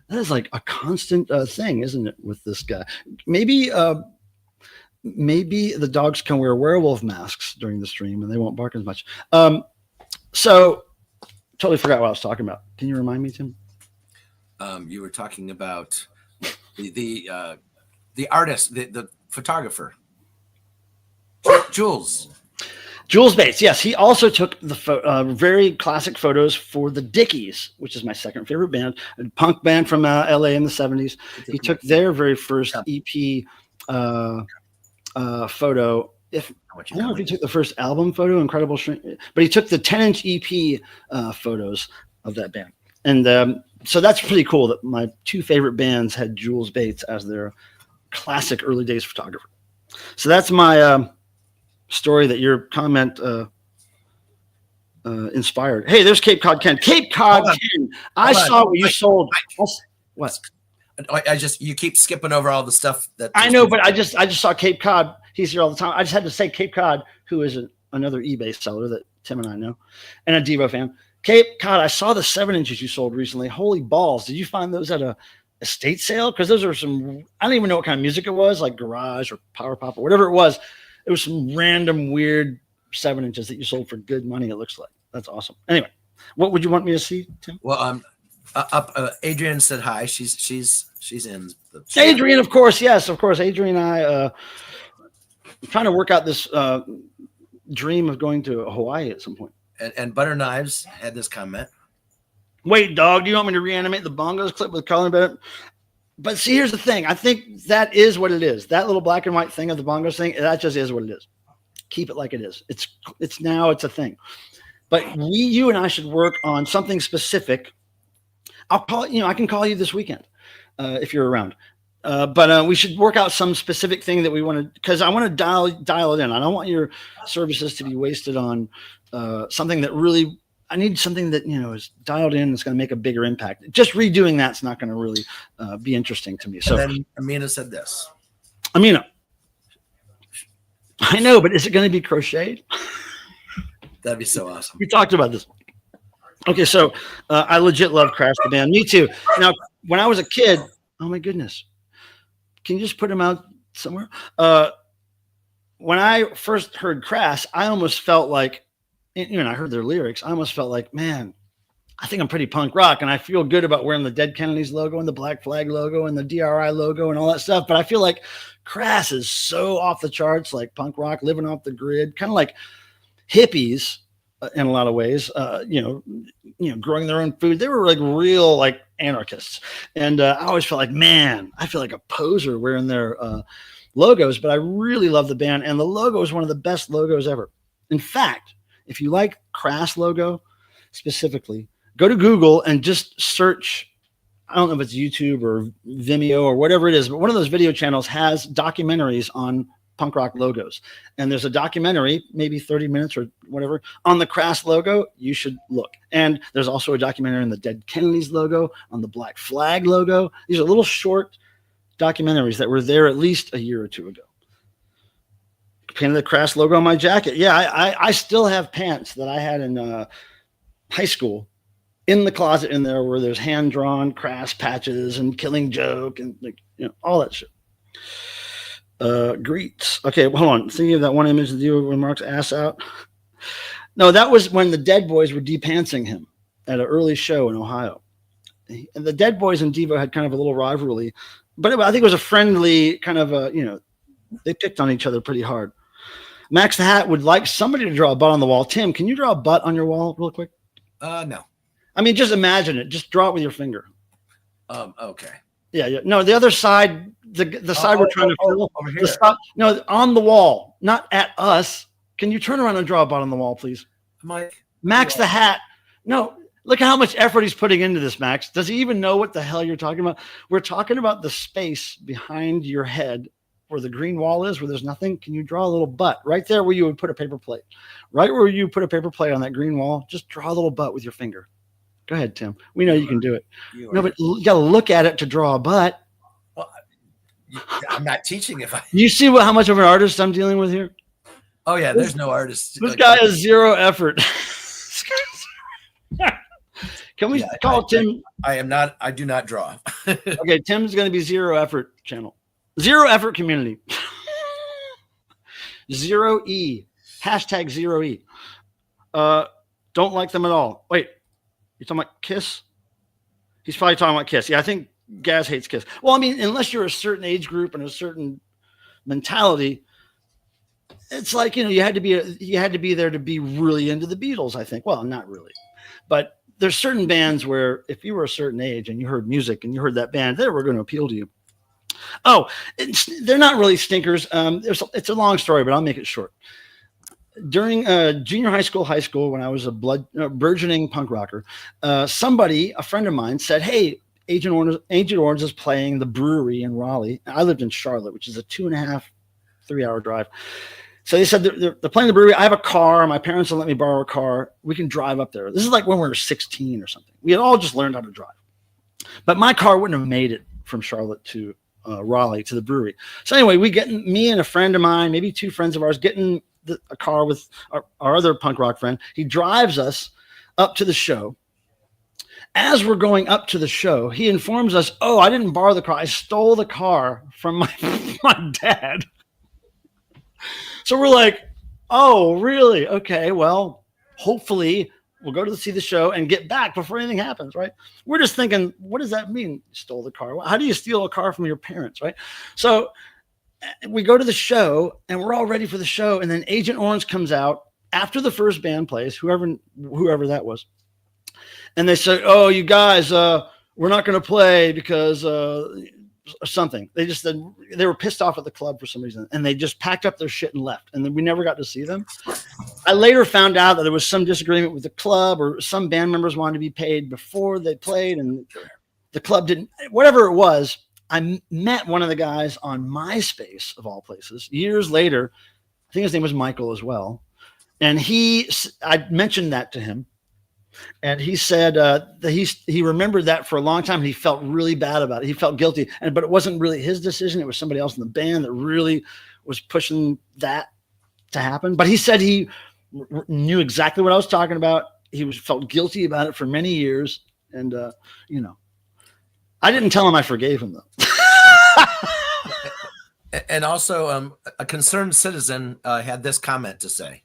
That is like a constant thing, isn't it, with this guy? Maybe the dogs can wear werewolf masks during the stream and they won't bark as much. So totally forgot what I was talking about. Can you remind me, Tim? You were talking about the artist, the photographer, Jules Bates. Yes, he also took the very classic photos for the Dickies, which is my second favorite band, a punk band from LA in the 70s. He took their very first EP photo. I don't know if he took the first album photo, Incredible Shrink, but he took the 10-inch EP photos of that band. And so that's pretty cool that my two favorite bands had Jules Bates as their classic early days photographer. So that's my story that your comment inspired. Hey, there's Cape Cod Ken. Cape Cod Ken. I saw what you sold. What? You keep skipping over all the stuff that I know, but I just saw Cape Cod. He's here all the time. I just had to say Cape Cod, who is another eBay seller that Tim and I know, and a Devo fan. Cape Cod, I saw the 7-inches you sold recently. Holy balls. Did you find those at a estate sale? Because those are some, I don't even know what kind of music it was, like garage or power pop or whatever it was. It was some random weird 7-inches that you sold for good money, it looks like. That's awesome. Anyway, what would you want me to see, Tim? Well, Adrian said hi. She's in. Adrian, of course. Yes, of course. Adrian and I trying to work out this dream of going to Hawaii at some point. And Butter Knives had this comment. Wait, dog, do you want me to reanimate the bongos clip with Colin Bennett? But see, here's the thing. I think that is what it is. That little black and white thing of the bongos thing, that just is what it is. Keep it like it is. It's a thing. But you and I should work on something specific. I can call you this weekend if you're around. But we should work out some specific thing that we want to, because I want to dial it in. I don't want your services to be wasted on something that really, I need something that, is dialed in. That's going to make a bigger impact. Just redoing that's not going to really be interesting to me. So and then Amina said this. Amina, I know, but is it going to be crocheted? That'd be so awesome. We talked about this. Okay, so I legit love Crash the band. Me too. Now, when I was a kid, oh my goodness, can you just put him out somewhere? When I first heard Crash, I almost felt like, I heard their lyrics. I almost felt like, man, I think I'm pretty punk rock, and I feel good about wearing the Dead Kennedys logo and the Black Flag logo and the DRI logo and all that stuff. But I feel like Crash is so off the charts, like punk rock, living off the grid, kind of like hippies in a lot of ways. Growing their own food. They were like real like anarchists, and I always felt like, man, I feel like a poser wearing their logos. But I really love the band, and the logo is one of the best logos ever. In fact, if you like Crass logo specifically, go to Google and just search. I don't know if it's YouTube or Vimeo or whatever it is, but one of those video channels has documentaries on punk rock logos. And there's a documentary, maybe 30 minutes or whatever, on the Crass logo. You should look. And there's also a documentary on the Dead Kennedys logo, on the Black Flag logo. These are little short documentaries that were there at least a year or two ago. Painted the Crass logo on my jacket. Yeah, I still have pants that I had in high school in the closet in there where there's hand-drawn Crass patches and Killing Joke and all that shit. Greets. Okay, well, hold on. Thinking of that one image of you when Mark's ass out. No, that was when the Dead Boys were de-pantsing him at an early show in Ohio. And the Dead Boys and Devo had kind of a little rivalry, but I think it was a friendly kind of they picked on each other pretty hard. Max the Hat would like somebody to draw a butt on the wall. Tim, can you draw a butt on your wall real quick? No. I mean, just imagine it. Just draw it with your finger. Okay. Yeah. No, the other side, the side we're trying to fill. Over here. The side, no, on the wall, not at us. Can you turn around and draw a butt on the wall, please? Mike. Max the Hat. No, look at how much effort he's putting into this, Max. Does he even know what the hell you're talking about? We're talking about the space behind your head where the green wall is, where there's nothing. Can you draw a little butt right there where you would put a paper plate? Right where you put a paper plate on that green wall, just draw a little butt with your finger. Go ahead, Tim. We know you can do it. No, but you got to look at it to draw a butt. Well, I'm not teaching if I. You see how much of an artist I'm dealing with here? Oh yeah, there's no artist. This guy has zero effort. Can we call Tim? I am not. I do not draw. Okay, Tim's going to be zero effort channel. Zero effort community. 0E. Hashtag 0E. Don't like them at all. Wait, you're talking about Kiss? He's probably talking about Kiss. Yeah, I think Gaz hates Kiss. Well, I mean, unless you're a certain age group and a certain mentality, it's like, you had to be there to be really into the Beatles, I think. Well, not really. But there's certain bands where if you were a certain age and you heard music and you heard that band, they were going to appeal to you. Oh, they're not really stinkers. It's a long story, but I'll make it short. During junior high school, when I was a burgeoning punk rocker, a friend of mine said, hey, Agent Orange is playing the brewery in Raleigh. I lived in Charlotte, which is a 2.5, 3-hour drive. So they said they're playing the brewery. I have a car. My parents will let me borrow a car. We can drive up there. This is like when we were 16 or something. We had all just learned how to drive. But my car wouldn't have made it from Charlotte to Raleigh to the brewery. So anyway, me and a friend of mine, maybe 2 friends of ours, getting a car with our other punk rock friend. He drives us up to the show. As we're going up to the show, he informs us, oh, I didn't borrow the car. I stole the car from my dad. So we're like, oh, really? Okay, well, hopefully we'll go to see the show and get back before anything happens, right? We're just thinking, what does that mean? You stole the car. How do you steal a car from your parents, right? So we go to the show and we're all ready for the show. And then Agent Orange comes out after the first band plays, whoever that was. And they say, oh, you guys, we're not going to play because something. They just said they were pissed off at the club for some reason. And they just packed up their shit and left. And then we never got to see them. I later found out that there was some disagreement with the club, or some band members wanted to be paid before they played. And the club didn't, whatever it was. I met one of the guys on MySpace, of all places, years later. I think his name was Michael as well. And I mentioned that to him. And he said that he remembered that for a long time. And he felt really bad about it. He felt guilty. But it wasn't really his decision. It was somebody else in the band that really was pushing that to happen. But he said he knew exactly what I was talking about. He felt guilty about it for many years. And, I didn't tell him I forgave him, though. And also, a concerned citizen had this comment to say.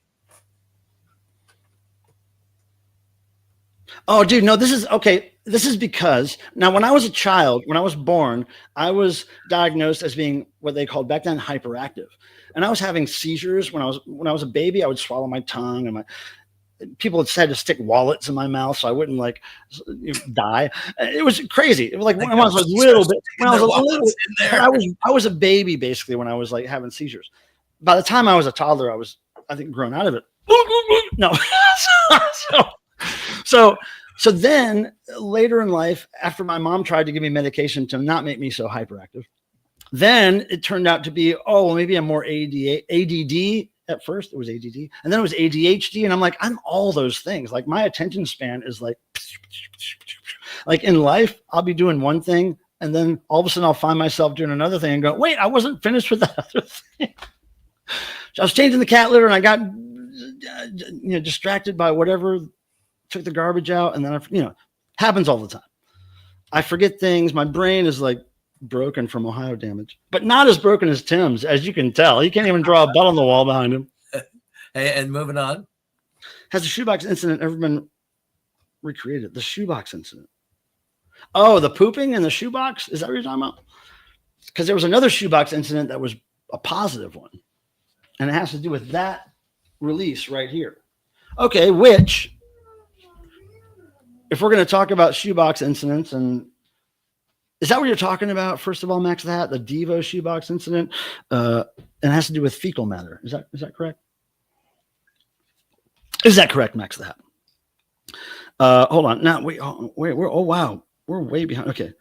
Oh, dude, no, this is okay. This is because now when I was a child, when I was born, I was diagnosed as being what they called back then hyperactive. And I was having seizures when I was a baby. I would swallow my tongue, and people had said to stick wallets in my mouth so I wouldn't die. It was crazy. It was like when I was a little bit, I was a baby basically when I was like having seizures. By the time I was a toddler, I think grown out of it. No. So then later in life, after my mom tried to give me medication to not make me so hyperactive, then it turned out to be, maybe I'm more ADD. At first it was ADD, and then it was ADHD. And I'm like, I'm all those things. Like my attention span is like in life, I'll be doing one thing, and then all of a sudden I'll find myself doing another thing and go, wait, I wasn't finished with that other thing. So I was changing the cat litter and I got, distracted by whatever, took the garbage out. And then, happens all the time. I forget things. My brain is like broken from Ohio damage, but not as broken as Tim's, as you can tell. He can't even draw a butt on the wall behind him. And moving on. Has the shoebox incident ever been recreated? The shoebox incident. Oh, the pooping in the shoebox? Is that what you're talking about? Because there was another shoebox incident that was a positive one. And it has to do with that release right here. Okay, which, if we're going to talk about shoebox incidents, and is that what you're talking about? First of all, Max, the Devo shoebox incident, and it has to do with fecal matter. Is that correct? Is that correct, Max? Hold on. Now, wait. Oh, wow. We're way behind. Okay.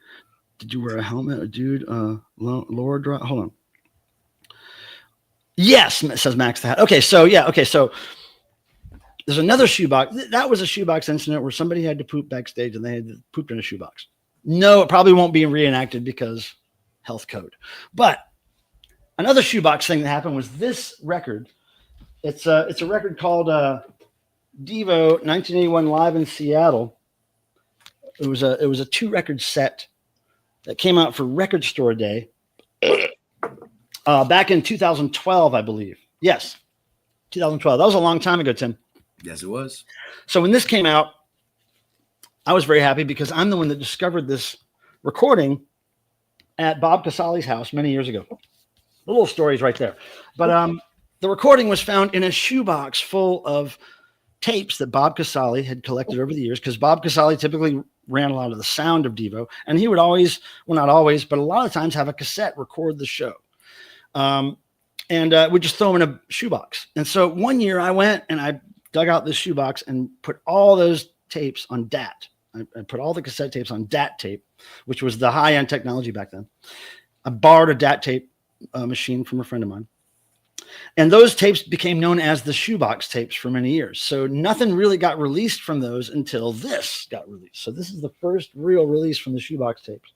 Did you wear a helmet, dude? Lower drop. Hold on. Yes, says Max the Hat. Okay, so yeah. Okay, so there's another shoebox. That was a shoebox incident where somebody had to poop backstage and they had pooped in a shoebox. No, it probably won't be reenacted because health code. But another shoebox thing that happened was this record. It's a record called Devo 1981 Live in Seattle. It was a 2-record set that came out for Record Store Day back in 2012, I believe. Yes, 2012. That was a long time ago, Tim. Yes, it was. So when this came out, I was very happy because I'm the one that discovered this recording at Bob Casale's house many years ago. The little story's right there. But the recording was found in a shoebox full of tapes that Bob Casale had collected over the years, because Bob Casale typically ran a lot of the sound of Devo, and he would always, well, not always, but a lot of times have a cassette record the show. And we'd just throw them in a shoebox. And so one year I went and I dug out this shoebox and put all those tapes on DAT. I put all the cassette tapes on DAT tape, which was the high-end technology back then. I borrowed a DAT tape machine from a friend of mine. And those tapes became known as the shoebox tapes for many years. So nothing really got released from those until this got released. So this is the first real release from the shoebox tapes,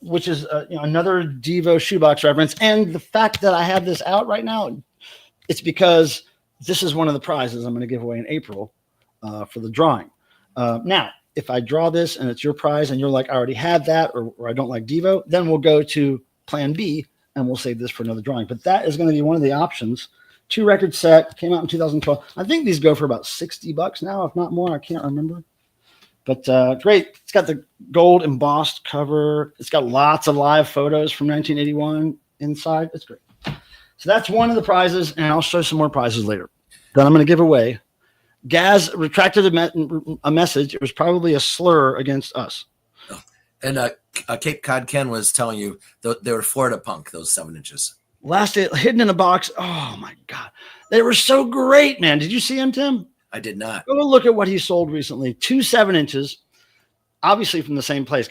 which is another Devo shoebox reference. And the fact that I have this out right now, it's because this is one of the prizes I'm going to give away in April for the drawing. Now, if I draw this and it's your prize and you're like, I already had that, or I don't like Devo, then we'll go to plan B and we'll save this for another drawing. But that is going to be one of the options. 2-record set, came out in 2012. I think these go for about $60 now, if not more. I can't remember. But great. It's got the gold embossed cover. It's got lots of live photos from 1981 inside. It's great. So that's one of the prizes, and I'll show some more prizes later. Then I'm going to give away. Gaz retracted a message. It was probably a slur against us. And Cape Cod Ken was telling you they were Florida punk, those 7 inches. Last day, hidden in a box. Oh, my God. They were so great, man. Did you see him, Tim? I did not. Go look at what he sold recently. 2 7 inches, obviously from the same place,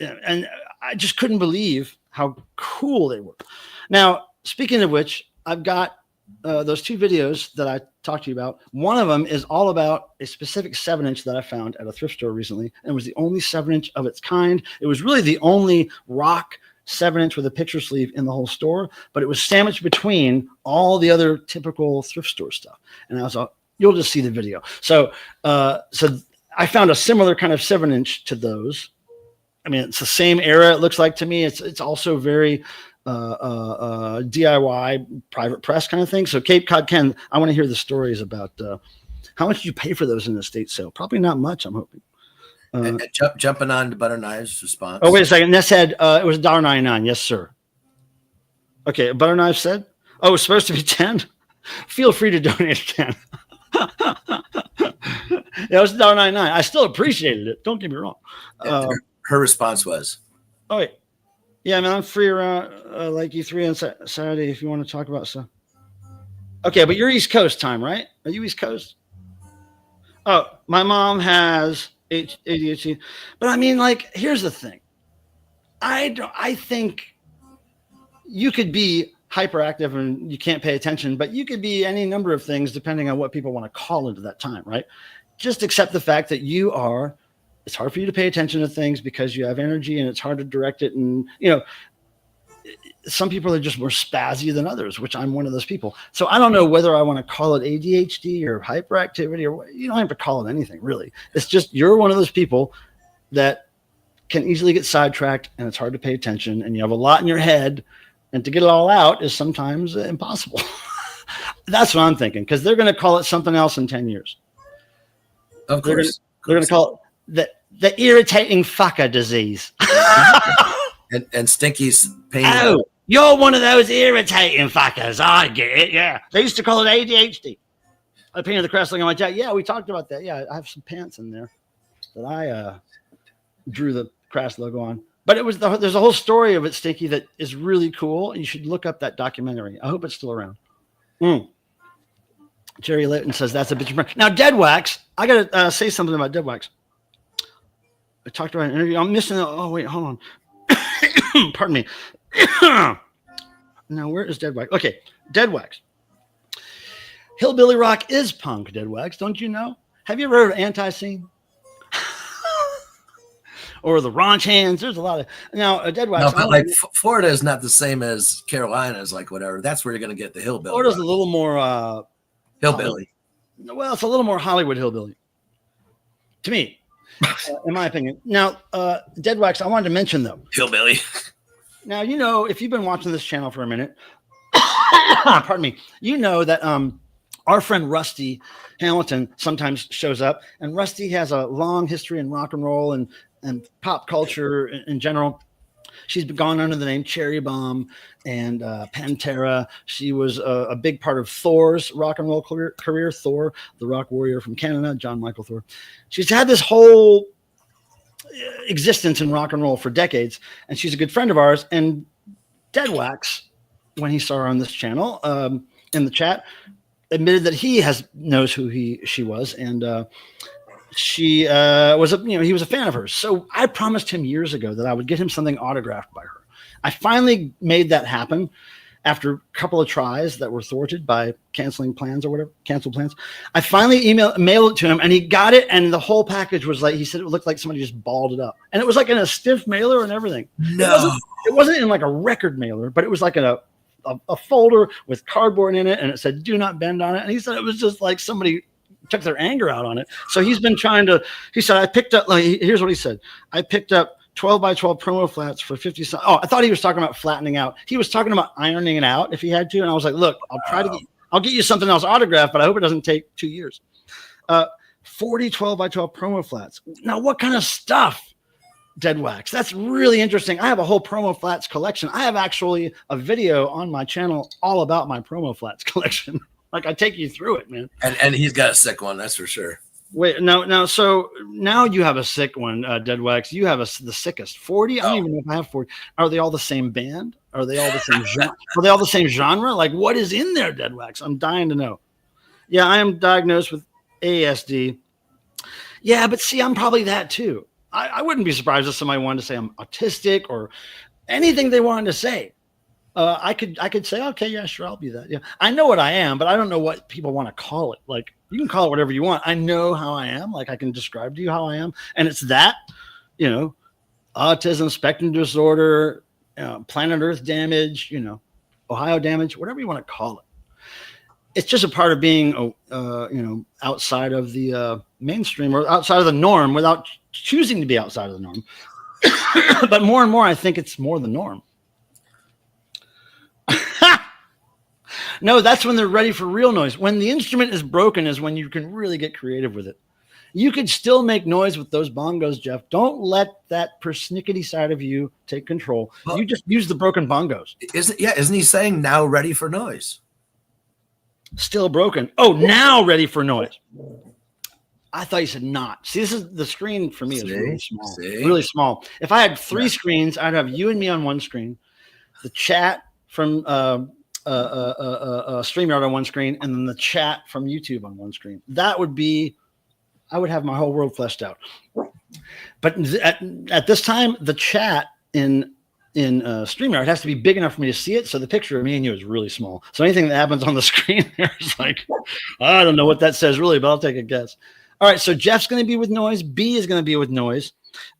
and I just couldn't believe how cool they were. Now, speaking of which, I've got those 2 videos that I talked to you about. One of them is all about a specific 7-inch that I found at a thrift store recently, and it was the only 7-inch of its kind. It was really the only rock 7-inch with a picture sleeve in the whole store, but it was sandwiched between all the other typical thrift store stuff. And I was like, you'll just see the video. So I found a similar kind of 7-inch to those. I mean, it's the same era, it looks like to me. It's also very DIY private press kind of thing. So Cape Cod Ken, I want to hear the stories about how much did you pay for those in the estate sale? Probably not much, I'm hoping. And jumping on to Butter Knives' response. Oh, wait a second. Ness said it was $1.99. Yes, sir. Okay, Butter Knives said, oh, it's supposed to be 10. Feel free to donate again. Yeah, it was $1.99. I still appreciated it. Don't get me wrong. Her response was, oh, wait. Yeah, man, I'm free around like E3 on Saturday if you want to talk about stuff. Okay, but you're East Coast time, right? Are you East Coast? Oh, my mom has ADHD. But I mean, like, here's the thing. I think you could be hyperactive and you can't pay attention, but you could be any number of things depending on what people want to call into that time, right? Just accept the fact that it's hard for you to pay attention to things because you have energy and it's hard to direct it. And, some people are just more spazzy than others, which I'm one of those people. So I don't know whether I want to call it ADHD or hyperactivity, or you don't have to call it anything really. It's just, you're one of those people that can easily get sidetracked and it's hard to pay attention and you have a lot in your head, and to get it all out is sometimes impossible. That's what I'm thinking, because they're going to call it something else in 10 years. Of course. They're going to call it the irritating fucker disease. and Stinky's pain. Oh, You're one of those irritating fuckers. I get it. Yeah. They used to call it ADHD. I painted the crest logo on my jacket. Yeah, we talked about that. Yeah, I have some pants in there that I drew the Crash logo on. But it was there's a whole story of it, Stinky, that is really cool. You should look up that documentary. I hope it's still around. Jerry Litton says that's a bitch. Now, Dead Wax, I got to say something about Dead Wax. I talked about an interview. I'm missing. Oh, wait, hold on. Pardon me. Now, where is Dead Wax? Okay, Dead Wax. Hillbilly rock is punk, Dead Wax. Don't you know? Have you ever heard of Anti-Scene? Or the Raunch Hands? There's a lot of... Now, Dead Wax... No, but like Florida is not the same as Carolina is like whatever. That's where you're going to get the hillbilly. Florida's a little more... hillbilly. Well, it's a little more Hollywood hillbilly. To me. In my opinion. Now, Dead Wax, I wanted to mention, though. Hillbilly. Now, you know, if you've been watching this channel for a minute... pardon me. You know that... our friend Rusty Hamilton sometimes shows up, and Rusty has a long history in rock and roll and pop culture in general. She's gone under the name Cherry Bomb and Pantera. She was a big part of Thor's rock and roll career. Thor, the rock warrior from Canada, John Michael Thor. She's had this whole existence in rock and roll for decades, and she's a good friend of ours. And Dead Wax, when he saw her on this channel in the chat, admitted that he knows who she was, and she was he was a fan of hers. So I promised him years ago that I would get him something autographed by her. I finally made that happen after a couple of tries that were thwarted by canceled plans. I finally mailed it to him, and he got it, and the whole package was like, he said it looked like somebody just balled it up, and it was like in a stiff mailer and everything. No, it wasn't in like a record mailer, but it was like in a folder with cardboard in it, and it said "Do not bend" on it. And he said it was just like somebody took their anger out on it. So he's been trying to. He said, "I picked up." Like, here's what he said: "I picked up 12 by 12 promo flats for 50 cents." Oh, I thought he was talking about flattening out. He was talking about ironing it out if he had to. And I was like, "Look, I'll get you something else autographed, but I hope it doesn't take 2 years." 40 12 by 12 promo flats. Now, what kind of stuff? Dead Wax. That's really interesting. I have a whole promo flats collection. I have actually a video on my channel all about my promo flats collection. Like, I take you through it, man. And he's got a sick one, that's for sure. Wait, no. So now you have a sick one, Dead Wax. You have the sickest. 40? I don't even know if I have 40. Are they all the same band? Are they all the same genre? Are they all the same genre? Like, what is in there, Dead Wax? I'm dying to know. Yeah, I am diagnosed with ASD. Yeah, but see, I'm probably that too. I wouldn't be surprised if somebody wanted to say I'm autistic or anything they wanted to say. I could say, okay, yeah, sure, I'll be that. Yeah, I know what I am, but I don't know what people want to call it. Like, you can call it whatever you want. I know how I am. Like, I can describe to you how I am, and it's that, autism spectrum disorder, planet Earth damage, Ohio damage, whatever you want to call it. It's just a part of being, outside of the mainstream or outside of the norm without choosing to be outside of the norm. But more and more, I think it's more the norm. No, that's when they're ready for real noise. When the instrument is broken is when you can really get creative with it. You could still make noise with those bongos, Jeff. Don't let that persnickety side of you take control. Well, you just use the broken bongos. Isn't he saying now ready for noise? Still broken. Oh, now ready for noise. I thought you said not. See, this is the screen for me is really small. Really small. If I had three screens, I'd have you and me on one screen, the chat from StreamYard on one screen, and then the chat from YouTube on one screen. That would be, I would have my whole world fleshed out. But at this time, the chat in StreamYard has to be big enough for me to see it. So the picture of me and you is really small. So anything that happens on the screen there is like, I don't know what that says really, but I'll take a guess. All right. So Jeff's going to be with noise. B is going to be with noise.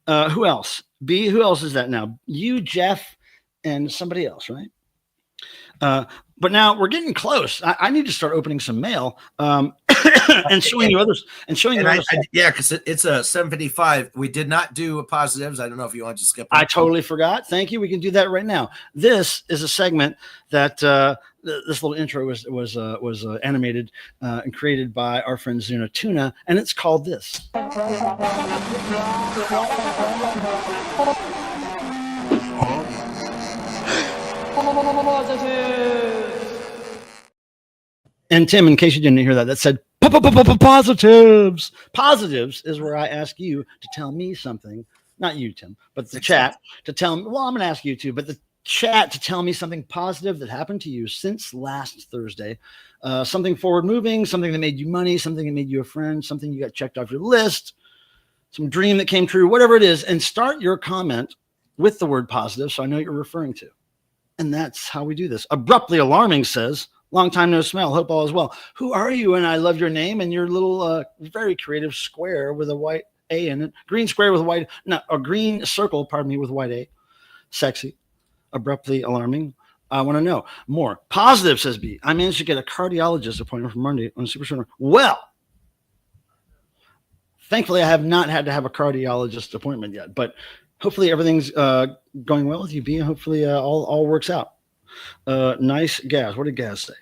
Who else? B, who else is that now? You, Jeff, and somebody else, right? But now we're getting close. I need to start opening some mail and showing you others. Yeah, because it's a 7:55. We did not do positives. I don't know if you want to skip. I totally forgot. Thank you. We can do that right now. This is a segment that this little intro was animated and created by our friend Zuna Tuna, and it's called this. And Tim, in case you didn't hear that, that said positives. Positives is where I ask you to tell me something, not you, Tim, but the chat to tell me. Well, I'm going to ask you too, but the chat to tell me something positive that happened to you since last Thursday. Something forward moving, something that made you money, something that made you a friend, something you got checked off your list, some dream that came true, whatever it is. And start your comment with the word positive so I know what you're referring to. And that's how we do this. Abruptly Alarming says, long time no smell. Hope all is well. Who are you? And I love your name and your little very creative square with a white A in it. Green square with a white, no, a green circle, pardon me, with white A. Sexy. Abruptly Alarming. I want to know more. Positive, says B. I managed to get a cardiologist appointment for Monday on Super Shooter. Well, thankfully, I have not had to have a cardiologist appointment yet, but hopefully everything's going well with you, B, and hopefully all works out. Nice Gaz. What did Gaz say?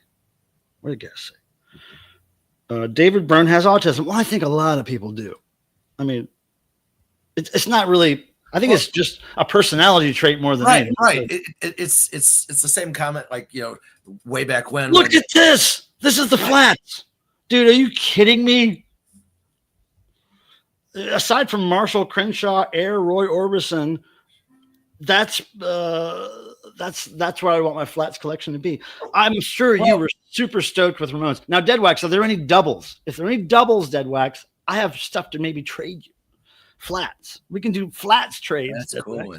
David Byrne has autism. Well, I think a lot of people do. I mean, it's not really. I think it's just a personality trait more than anything. Right. It's the same comment like, way back when. Look at this. This is the flats. Dude, are you kidding me? Aside from Marshall Crenshaw, Air, Roy Orbison, that's where I want my flats collection to be. I'm sure you were super stoked with Ramones. Now, Deadwax, are there any doubles? If there are any doubles, Deadwax, I have stuff to maybe trade you. Flats. We can do flats trades. That's cool.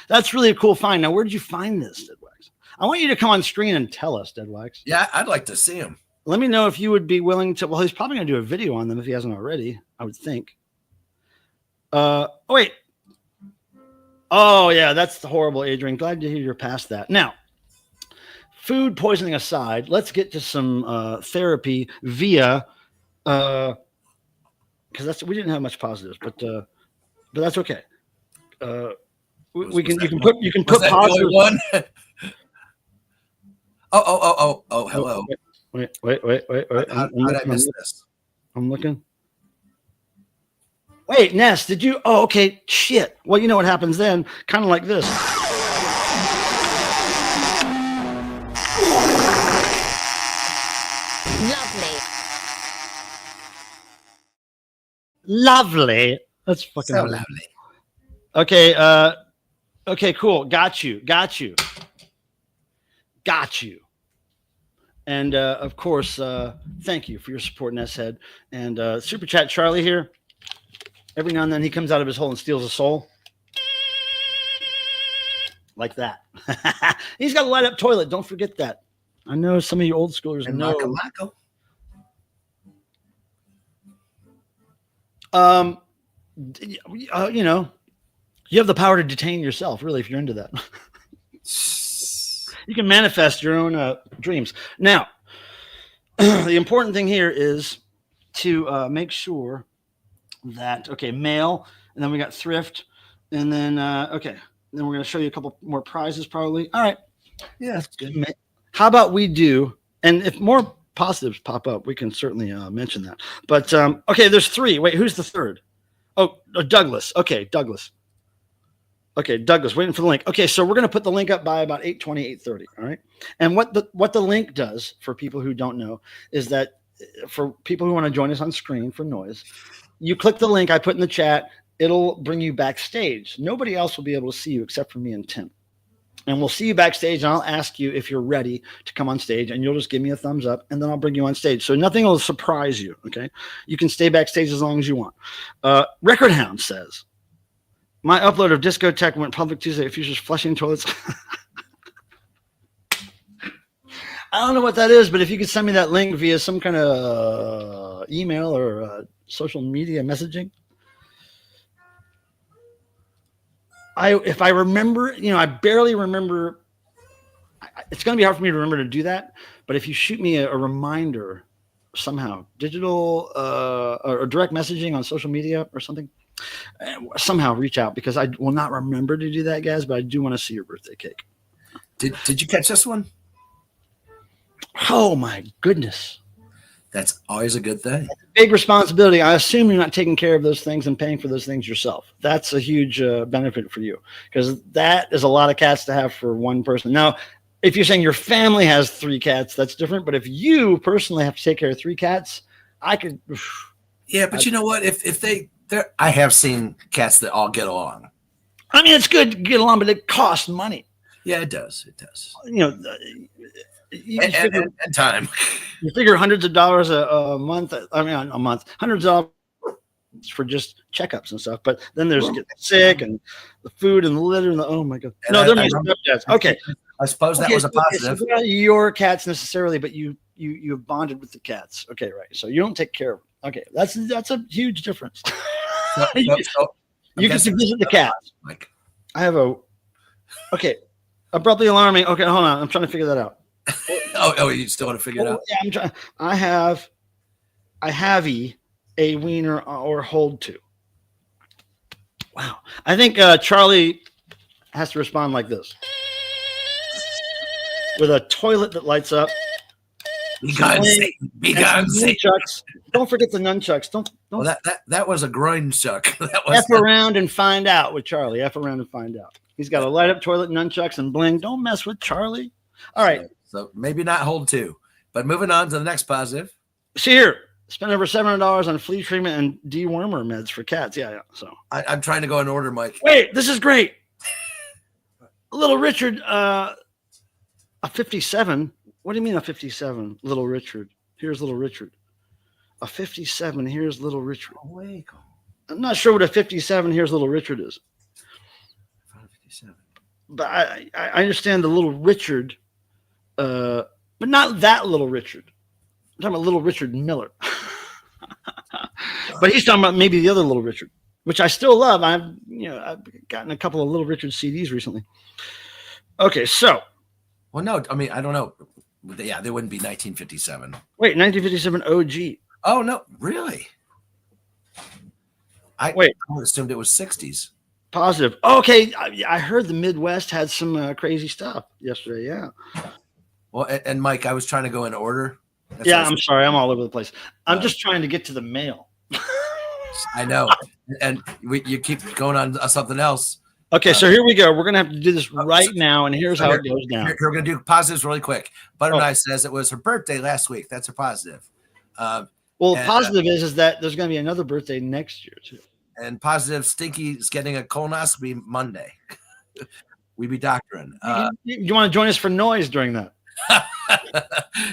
That's really a cool find. Now, where did you find this, Deadwax? I want you to come on screen and tell us, Deadwax. Yeah, I'd like to see him. Let me know if you would be willing to. Well, he's probably going to do a video on them if he hasn't already, I would think. Wait. Oh, yeah, that's the horrible, Adrian. Glad to hear you're past that. Now, food poisoning aside, let's get to some therapy via because we didn't have much positives, but that's okay. You can put positives. One? oh, hello. Wait. How did I miss this? I'm looking. Wait, Ness, did you? Oh, okay. Shit. Well, you know what happens then? Kind of like this. Lovely. That's fucking so lovely. Lovely. Okay, cool. Got you. And of course, thank you for your support, Nesshead. And Super Chat Charlie here. Every now and then he comes out of his hole and steals a soul. Like that. He's got a light up toilet. Don't forget that. I know some of you old schoolers and know. Mako. You have the power to detain yourself, really, if you're into that. You can manifest your own dreams. Now, the important thing here is to make sure that, mail, and then we got thrift, and then, then we're going to show you a couple more prizes probably. All right. Yeah, that's good. How about we do, and if more positives pop up, we can certainly mention that. But, there's three. Wait, who's the third? Oh, Douglas. Okay, Douglas, waiting for the link. Okay, so we're going to put the link up by about 8:20, 8:30, all right? And what the link does, for people who don't know, is that for people who want to join us on screen for noise, you click the link I put in the chat, it'll bring you backstage. Nobody else will be able to see you except for me and Tim. And we'll see you backstage, and I'll ask you if you're ready to come on stage, and you'll just give me a thumbs up, and then I'll bring you on stage. So nothing will surprise you, okay? You can stay backstage as long as you want. Record Hound says, my upload of Discotheque went public Tuesday. It features flushing toilets. I don't know what that is, but if you could send me that link via some kind of email or social media messaging. If I remember, I barely remember. It's going to be hard for me to remember to do that. But if you shoot me a reminder somehow, digital or direct messaging on social media or something, somehow reach out, because I will not remember to do that, guys. But I do want to see your birthday cake. Did you catch this one? Oh my goodness. That's always a good thing. Big responsibility. I assume you're not taking care of those things and paying for those things yourself. That's a huge benefit for you, because that is a lot of cats to have for one person. Now, If you're saying your family has 3 cats, that's different. But if you personally have to take care of 3 cats, I could. Yeah, but you know what? If I have seen cats that all get along. I mean, it's good to get along, but it costs money. Yeah, it does. It does. You know, and time. You figure hundreds of dollars a month. I mean, a month, hundreds of dollars for just checkups and stuff. But then there's getting sick and the food and the litter and the oh my god. And no, they're my stepdads. Okay, I suppose that was a positive. So not your cats necessarily, but you bonded with the cats. Okay, right. So you don't take care of them. Okay, that's a huge difference. You can visit the cats. Like, I have abruptly alarming. Okay, hold on. I'm trying to figure that out. oh, you still want to figure it out? Yeah, I'm trying. I have a wiener or hold to. Wow. I think Charlie has to respond like this. With a toilet that lights up. Be gone, Satan. Be gone, Satan. Don't forget the nunchucks. Don't. Well, that was a groin chuck. That was F around and find out with Charlie. F around and find out. He's got a light up toilet, nunchucks, and bling. Don't mess with Charlie. All right. So maybe not hold 2. But moving on to the next positive. See here. Spent over $700 on flea treatment and dewormer meds for cats. Yeah. So I'm trying to go in order, Mike. Wait, this is great. Little Richard, a 57. What do you mean a 57? Little Richard. Here's Little Richard. A 57. Here's Little Richard. Oh, wait. I'm not sure what a 57. Here's Little Richard is. 57. But I understand the Little Richard, but not that Little Richard. I'm talking about Little Richard Miller. But he's talking about maybe the other Little Richard, which I still love. I've gotten a couple of Little Richard CDs recently. Okay, so. Well, no, I mean, I don't know. Yeah, they wouldn't be 1957. Wait, 1957 OG. Oh, no, really? I assumed it was 60s. Positive. Okay, I heard the Midwest had some crazy stuff yesterday. Yeah. Well, and Mike, I was trying to go in order. I'm sorry. I'm all over the place. I'm just trying to get to the mail. I know. And you keep going on something else. Okay, so here we go. We're going to have to do this right now, and here's how it goes down. We're going to do positives really quick. Butterknife says it was her birthday last week. That's a positive. Positive is that there's going to be another birthday next year, too. And positive, Stinky is getting a colonoscopy Monday. We be doctoring. You want to join us for noise during that?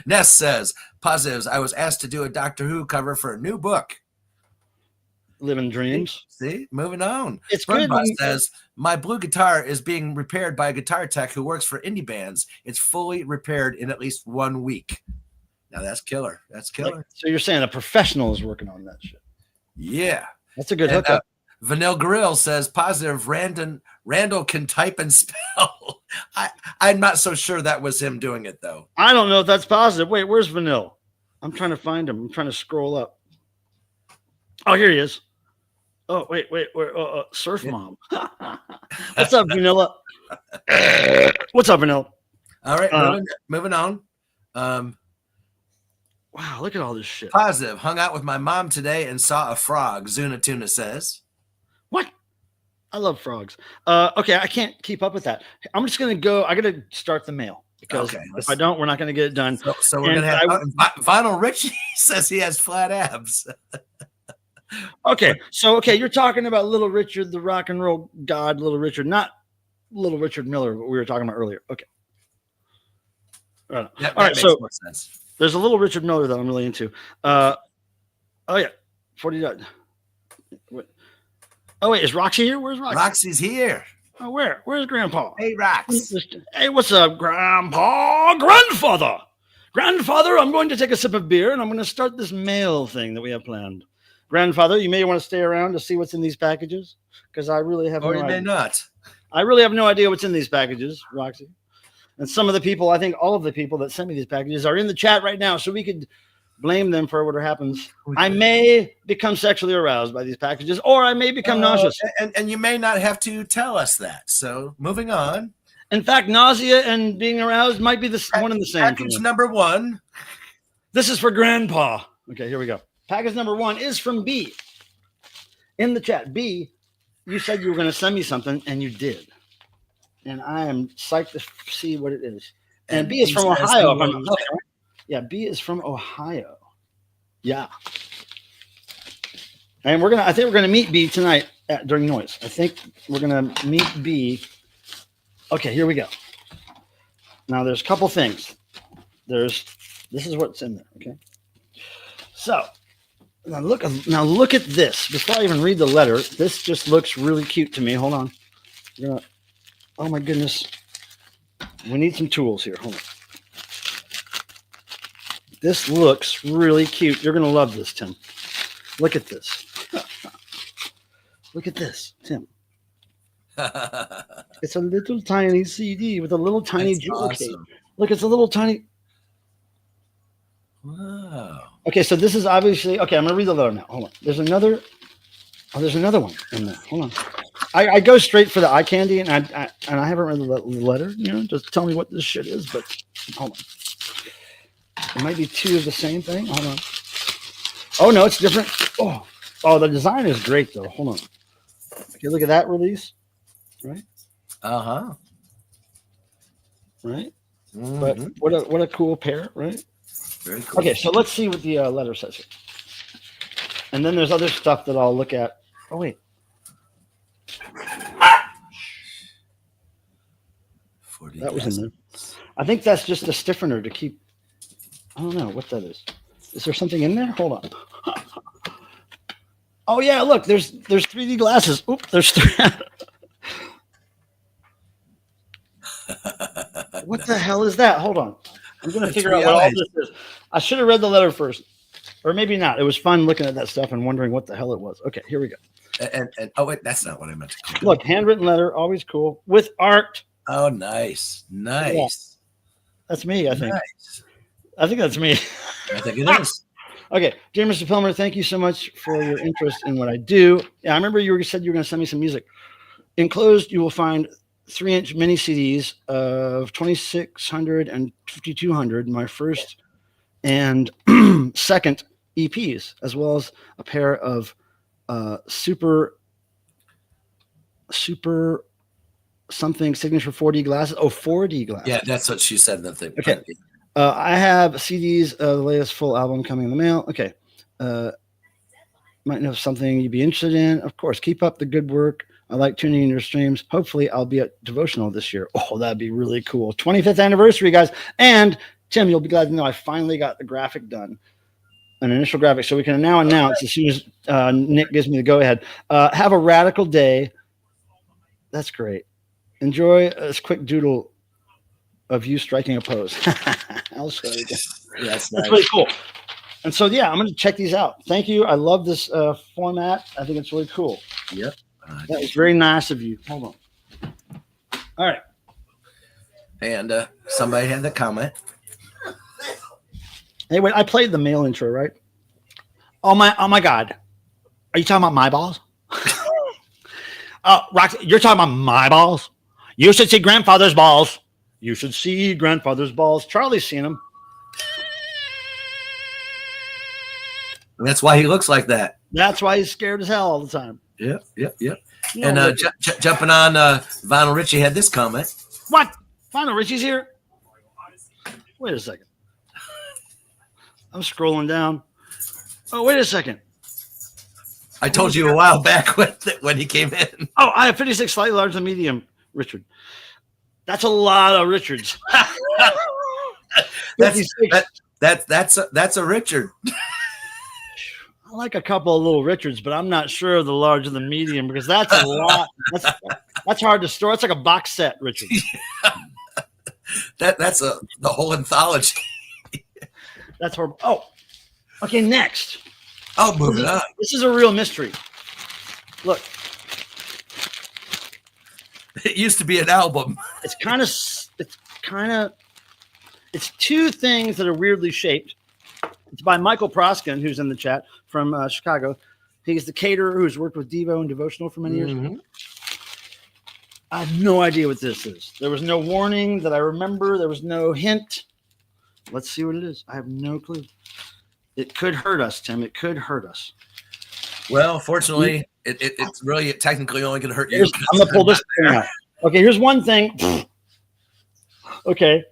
Ness says, positives, I was asked to do a Doctor Who cover for a new book. Living dreams. See, moving on. It's good. Says, my blue guitar is being repaired by a guitar tech who works for indie bands. It's fully repaired in at least 1 week. Now that's killer. That's killer. So you're saying a professional is working on that shit? Yeah. That's a good hookup. Vanille Grill says positive. Randall can type and spell. I'm not so sure that was him doing it though. I don't know if that's positive. Wait, where's Vanille? I'm trying to find him. I'm trying to scroll up. Oh, here he is. Oh, wait. Surf Mom. What's up, Vanilla? What's up, Vanilla? All right, moving on. Wow, look at all this shit. Positive. Hung out with my mom today and saw a frog. Zuna Tuna says. What? I love frogs. Okay, I can't keep up with that. I'm just going to go. I got to start the mail because if I don't, we're not going to get it done. So we're going to have Vinyl Richie says he has flat abs. Okay, you're talking about Little Richard, the rock and roll god, Little Richard, not Little Richard Miller, what we were talking about earlier. Okay. All right, so there's a Little Richard Miller that I'm really into. Oh yeah, 40. Oh wait, is Roxy here? Where's Roxy? Roxy's here. Oh, where's Grandpa? Hey, Rox. Hey, what's up, Grandpa? Grandfather, I'm going to take a sip of beer and I'm going to start this mail thing that we have planned. Grandfather, you may want to stay around to see what's in these packages because I really have no idea. Or you may not. I really have no idea what's in these packages, Roxy. And some of the people, I think all of the people that sent me these packages are in the chat right now, so we could blame them for whatever happens. I may become sexually aroused by these packages, or I may become nauseous. And you may not have to tell us that. So moving on. In fact, nausea and being aroused might be one and the same. Package number 1. This is for Grandpa. Okay, here we go. Package number 1 is from B. In the chat, B, you said you were going to send me something, and you did. And I am psyched to see what it is. And B is he from says Ohio. he If I'm will not love mistaken. Yeah, B is from Ohio. Yeah. And I think we're gonna meet B tonight during noise. I think we're gonna meet B. Okay, here we go. Now there's a couple things. This is what's in there. Okay. So now look at this. Before I even read the letter, this just looks really cute to me. Hold on. Oh my goodness. We need some tools here. Hold on. This looks really cute. You're gonna love this, Tim. Look at this. Look at this, Tim. It's a little tiny CD with a little tiny jewel case. Awesome. Look, it's a little tiny. Wow. Okay, so this is obviously okay. I'm gonna read the letter now. Hold on. There's another one in there. Hold on. I go straight for the eye candy, and I haven't read the letter. You know, just tell me what this shit is. But hold on. It might be two of the same thing. Hold on. Oh no, it's different. Oh, the design is great though. Hold on. Okay, look at that release. Right. Uh-huh. Right. Mm-hmm. But what a cool pair, right? Very cool. Okay, so let's see what the letter says here. And then there's other stuff that I'll look at. Oh wait. 40 That was in there. I think that's just a stiffener to keep. I don't know what that is. Is there something in there? Hold on. Oh yeah, look, there's 3D glasses. Oop, there's three. What the hell is that? Hold on. I'm gonna figure out what all this is. I should have read the letter first. Or maybe not. It was fun looking at that stuff and wondering what the hell it was. Okay, here we go. And oh wait, that's not what I meant to call it. Look, handwritten letter, always cool. With art. Oh, nice. Yeah. That's me, I think. Nice. I think that's me. I think it is. Okay, dear Mr. Pilmer, thank you so much for your interest in what I do. Yeah, I remember you said you were going to send me some music. Enclosed, you will find 3-inch mini CDs of 2600 and 5200, my first and second EPs, as well as a pair of super something signature 4D glasses. Oh, 4D glasses. Yeah, that's what she said in the thing. Okay. I have CDs of the latest full album coming in the mail. Okay. Might know something you'd be interested in. Of course, keep up the good work. I like tuning in your streams. Hopefully, I'll be at Devotional this year. Oh, that'd be really cool. 25th anniversary, guys. And Tim, you'll be glad to know I finally got the graphic done, an initial graphic. So we can now announce as soon as Nick gives me the go-ahead. Have a radical day. That's great. Enjoy this quick doodle of you striking a pose. I'll show you. That's That's really cool. And so, yeah, I'm going to check these out. Thank you. I love this format. I think it's really cool. Yep. That was very nice of you. Hold on. All right. And somebody had the comment. Hey, wait, I played the mail intro, right? Oh my God. Are you talking about my balls? Roxy, you're talking about my balls? You should see grandfather's balls. You should see grandfather's balls. Charlie's seen them. That's why he looks like that. That's why he's scared as hell all the time. Yep. You And know, jumping on Vinyl Richie had this comment. what? Final Richie's here? Wait a second. I'm scrolling down. Oh, wait a second. I told you a while back when he came in. Oh, I have 56 slightly larger than medium, Richard. That's a lot of Richards. That's a Richard. I like a couple of little Richards, but I'm not sure of the larger than medium because that's a lot. That's hard to store. It's like a box set, Richard. That's the whole anthology. That's horrible. Oh, okay. Next. Oh, moving on. This is a real mystery. Look, It used to be an album. it's two things that are weirdly shaped. It's by Michael Proskin, who's in the chat from Chicago. He's the caterer who's worked with Devo and Devotional for many years. Mm-hmm. I have no idea what this is. There was no warning that I remember. There was no hint. Let's see what it is. I have no clue. It could hurt us, Tim. It could hurt us. Well, fortunately, it's really technically only going to hurt you. I'm going to pull this thing out. Okay, here's one thing. Okay.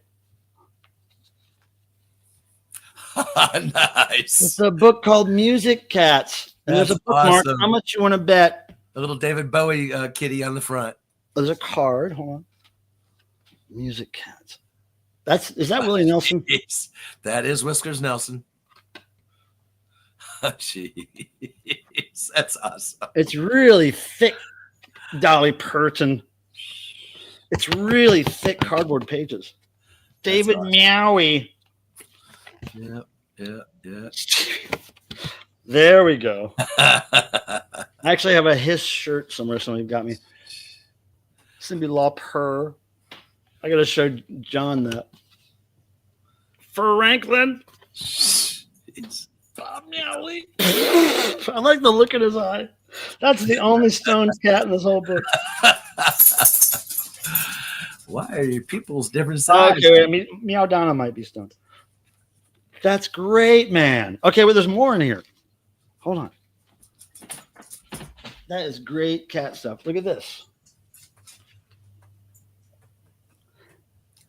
Nice. It's a book called Music Cats. And there's a That's bookmark. awesome. How much you want to bet? A little David Bowie kitty on the front. There's a card. Hold on. Music Cats. Is that Willie Nelson? Jeez. That is Whiskers Nelson. Jeez. That's awesome. It's really thick, Dolly Parton. It's really thick cardboard pages. David awesome. Meowie. Yeah. There we go. I actually have a Hiss shirt somewhere. Somebody got me. Cindy Lauper. I got to show John that. Franklin. Bob Meowie. I like the look in his eye. That's the only stoned cat in this whole book. Why are your pupils different sizes? Okay, wait, Meow Donna might be stoned. That's great, man. Okay, well, there's more in here. Hold on. That is great cat stuff. Look at this.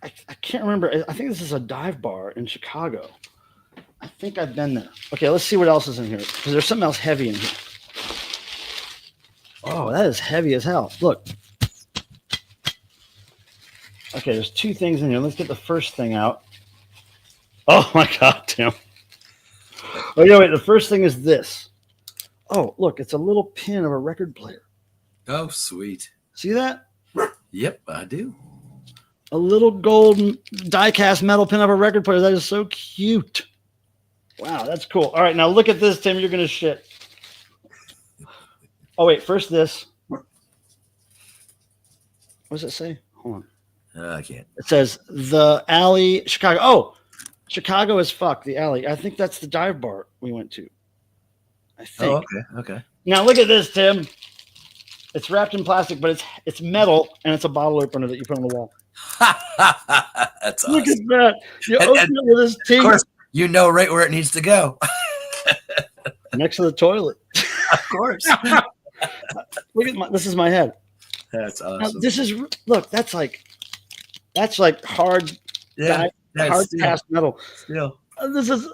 I can't remember. I think this is a dive bar in Chicago. I think I've been there. Okay, let's see what else is in here. Because there's something else heavy in here. Oh, that is heavy as hell. Look. Okay, there's two things in here. Let's get the first thing out. Oh, my God, Tim. Oh, yeah, wait. The first thing is this. Oh, look. It's a little pin of a record player. Oh, sweet. See that? Yep, I do. A little gold die-cast metal pin of a record player. That is so cute. Wow, that's cool. All right, now look at this, Tim. You're going to shit. Oh, wait. First this. What does it say? Hold on. I can't. It says the alley, Chicago. Oh, Chicago is fuck, the alley. I think that's the dive bar we went to. I think. Oh, okay. Now look at this, Tim. It's wrapped in plastic, but it's metal, and it's a bottle opener that you put on the wall. That's awesome. Look at that. You open it with this teeth. Of course, you know right where it needs to go. Next to the toilet. Of course. Look at this is my head. That's Now, awesome. this is look. That's like hard, hard cast metal. Still. This is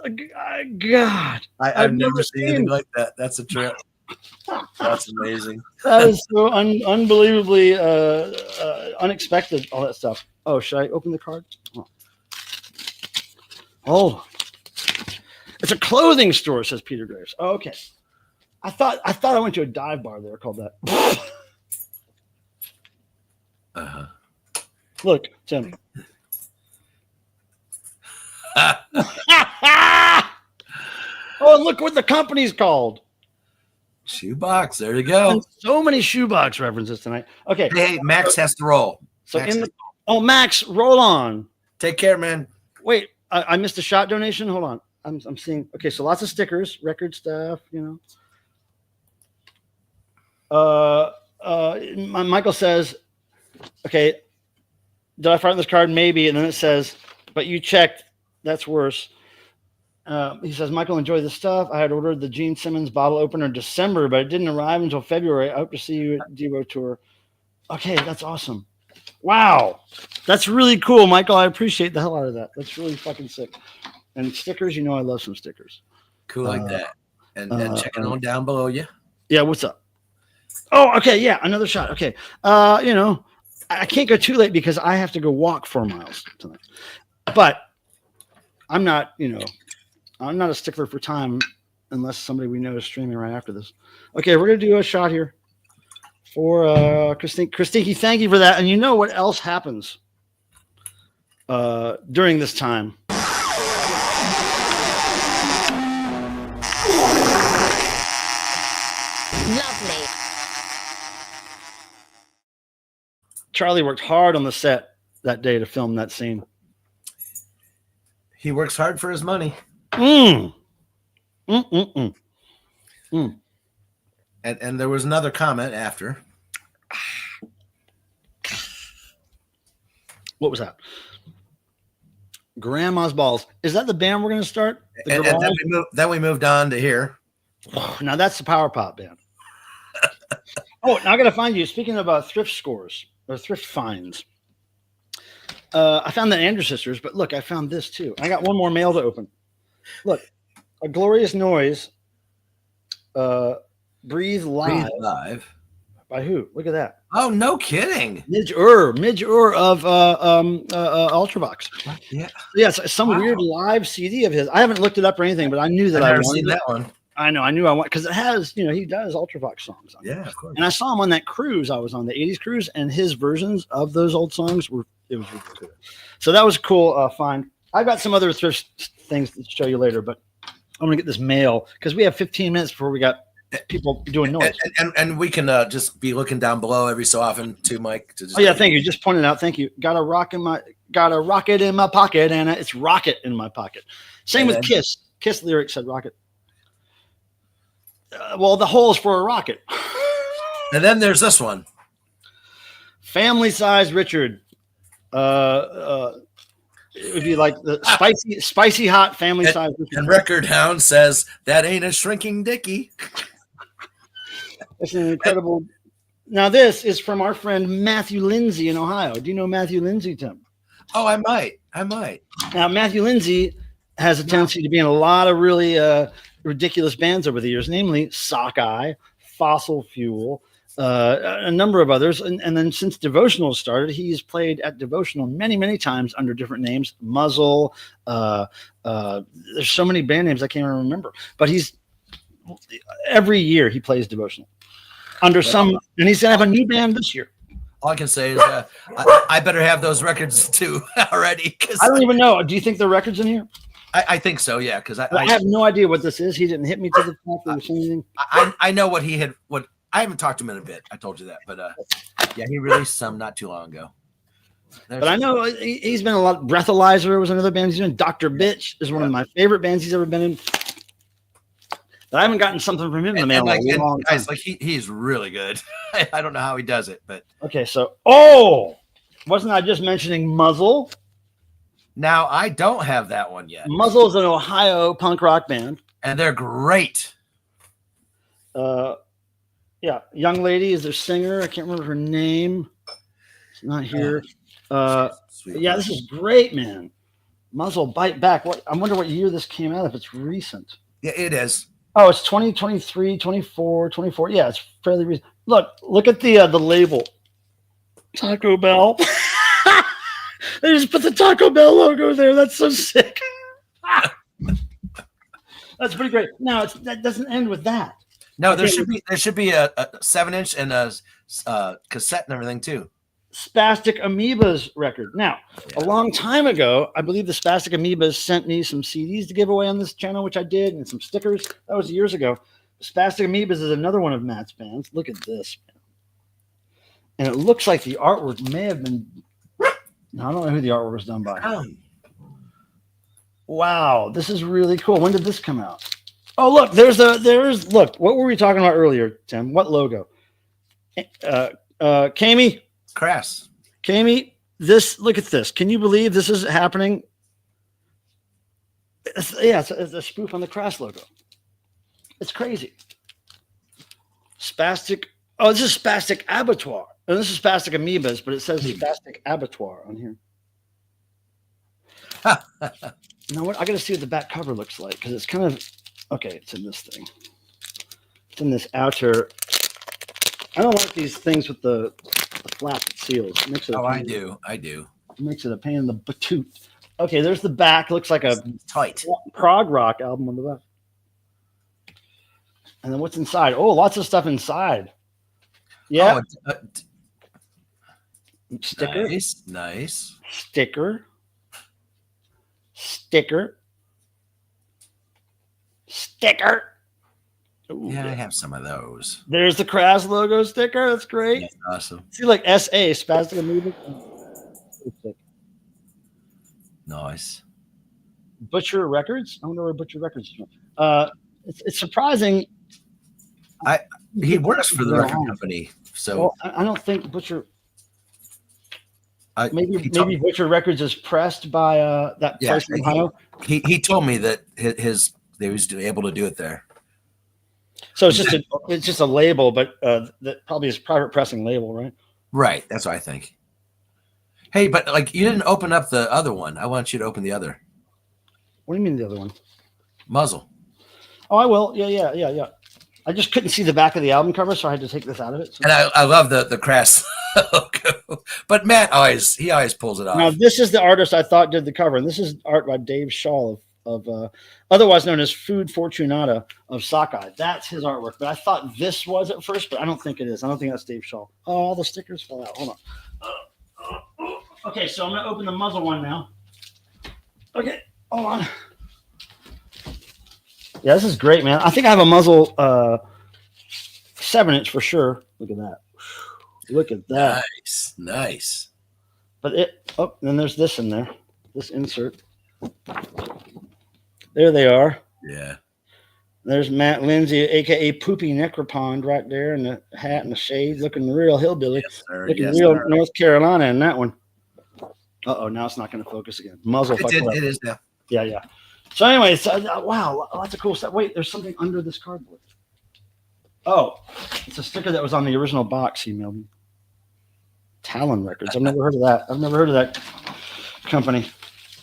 God. I've never seen anything like that. That's a trip. That's amazing. That is so unbelievably unexpected. All that stuff. Oh, should I open the card? Oh, it's a clothing store, says Peter Graves. Oh, okay. I thought I went to a dive bar there called that. Uh-huh. Look, Tim. Oh, and look what the company's called. Shoebox. There you go. And so many shoebox references tonight. Okay. Hey, Max has to roll. So Max Max, roll on. Take care, man. Wait, I missed a shot donation. Hold on. I'm seeing. Okay, so lots of stickers, record stuff. You know. Michael says, "Okay, did I fart in this card? Maybe." And then it says, "But you checked. That's worse." He says, "Michael, enjoy the stuff. I had ordered the Gene Simmons bottle opener in December, but it didn't arrive until February. I hope to see you at Devo Tour." Okay, that's awesome. Wow, that's really cool, Michael. I appreciate the hell out of that. That's really fucking sick. And stickers, you know, I love some stickers. Cool like that. And checking on down below you. Yeah, what's up? Oh, okay, yeah, another shot. Okay, you know, I can't go too late because I have to go walk 4 miles tonight. But I'm not, you know, I'm not a stickler for time unless somebody we know is streaming right after this. Okay, we're gonna do a shot here for Christine. Christine, thank you for that. And you know what else happens during this time? Lovely. Charlie worked hard on the set that day to film that scene. He works hard for his money. And there was another comment after. What was that? Grandma's Balls. Is that the band we're going to start? And then we moved on to here. Now that's the Power Pop band. Oh, now I got to find you. Speaking of thrift scores or thrift finds, I found the Andrews sisters, but look, I found this too. I got one more mail to open. Look, A Glorious Noise. Breathe Live. Breathe Live. By who? Look at that. Oh, no kidding. Midge Ur of Ultravox. Yeah. Yeah, it's some weird live CD of his. I haven't looked it up or anything, but I knew that I've I never wanted seen it. that one. I know, I knew I want because it has, he does Ultravox songs. On Yeah, of course. And I saw him on that cruise. I was on the 80s cruise, and his versions of those old songs was really good. So that was a cool find. I've got some other thrift things to show you later, but I'm gonna get this mail because we have 15 minutes before we got people doing noise. And we can just be looking down below every so often too, Mike. To just Thank you. Just pointed out. Thank you. Got a rocket in my pocket, and it's rocket in my pocket. Same with Kiss. Kiss lyrics said rocket. Well, the hole is for a rocket. And then there's this one. Family Size Richard. It would be like the spicy hot family size. And Record Hound says that ain't a shrinking dickie. It's an incredible. Now this is from our friend Matthew Lindsay in Ohio. Do you know Matthew Lindsay, Tim? Oh, I might. Now Matthew Lindsay has a tendency to be in a lot of really ridiculous bands over the years, namely Sockeye, Fossil Fuel, a number of others. And then since Devotional started, he's played at Devotional many, many times under different names. Muzzle. There's so many band names I can't even remember. But every year he plays Devotional under some, and he's gonna have a new band this year. All I can say is I better have those records too already. I don't even know. Do you think the record's in here? I think so, yeah. Because I have no idea what this is. He didn't hit me to the top or anything. I know what he had. What I haven't talked to him in a bit. I told you that, but yeah, he released some not too long ago. But I know he's been a lot. Breathalyzer was another band he's in. Dr. Bitch is one of my favorite bands he's ever been in. But I haven't gotten something from him in the mail. Guys, like he's really good. I don't know how he does it, but okay. So, wasn't I just mentioning Muzzle? Now I don't have that one yet. Muzzle is an Ohio punk rock band, and they're great. Yeah, Young Lady is their singer. I can't remember her name. It's not here. Yeah, this is great, man. Muzzle, Bite Back. I wonder what year this came out, if it's recent. Yeah, it is. Oh, it's 2023, 24, 24. Yeah, it's fairly recent. Look at the label. Taco Bell. They just put the Taco Bell logo there. That's so sick. That's pretty great. Now that doesn't end with that. No, there should be a 7-inch and a cassette and everything too. Spastic Amoebas record. Now, a long time ago, I believe the Spastic Amoebas sent me some CDs to give away on this channel, which I did, and some stickers. That was years ago. Spastic Amoebas is another one of Matt's bands. Look at this, man. And it looks like the artwork may have been. I don't know who the artwork was done by. Wow, this is really cool. When did this come out? Oh, look, look. What were we talking about earlier, Tim? What logo? Kami? Crass. Kami, look at this. Can you believe this is happening? It's a spoof on the Crass logo. It's crazy. Spastic. Oh, this is Spastic Abattoir. And this is Spastic Amoebas, but it says Spastic Abattoir on here. You know what? I got to see what the back cover looks like because it's kind of okay. It's in this thing. It's in this outer. I don't like these things with the flap that seals. It makes it I do. It makes it a pain in the batoot. Okay, there's the back. Looks like a tight prog rock album on the back. And then what's inside? Oh, lots of stuff inside. Yeah. Sticker. Nice. Sticker. Ooh, yeah, I have some of those. There's the Crass logo sticker. That's great. That's awesome. See, like SA, Spastic Amoeba. Nice. Butcher Records. I wonder where Butcher Records is from. It's surprising. He works for the record company, so well, I don't think Butcher. Maybe Butcher Records is pressed by that place in Ohio. He told me that they was able to do it there. So it's just a label, but that probably is private pressing label, right? Right. That's what I think. Hey, but like you didn't open up the other one. I want you to open the other. What do you mean the other one? muzzle. Oh, I will. Yeah. I just couldn't see the back of the album cover, so I had to take this out of it. So. And I love the crass logo. But Matt always pulls it off. Now, this is the artist I thought did the cover, and this is art by Dave Shaw of otherwise known as Food Fortunata of Sockeye. That's his artwork. But I thought this was at first, but I don't think it is. I don't think that's Dave Shaw. Oh, all the stickers fell out. Hold on. Okay, so I'm going to open the muzzle one now. Okay, hold on. Yeah, this is great, man. I think I have a muzzle 7-inch for sure. Look at that. Look at that. Nice. But then there's this in there. This insert. There they are. Yeah. There's Matt Lindsay, aka Poopy Necropond, right there in the hat and the shades, looking real hillbilly. Yes, sir. Looking real North Carolina in that one. Now it's not going to focus again. Muzzle. It is now. Yeah. So anyway, wow, lots of cool stuff. Wait, there's something under this cardboard. Oh, it's a sticker that was on the original box he mailed me. Talon Records. I've never heard of that company.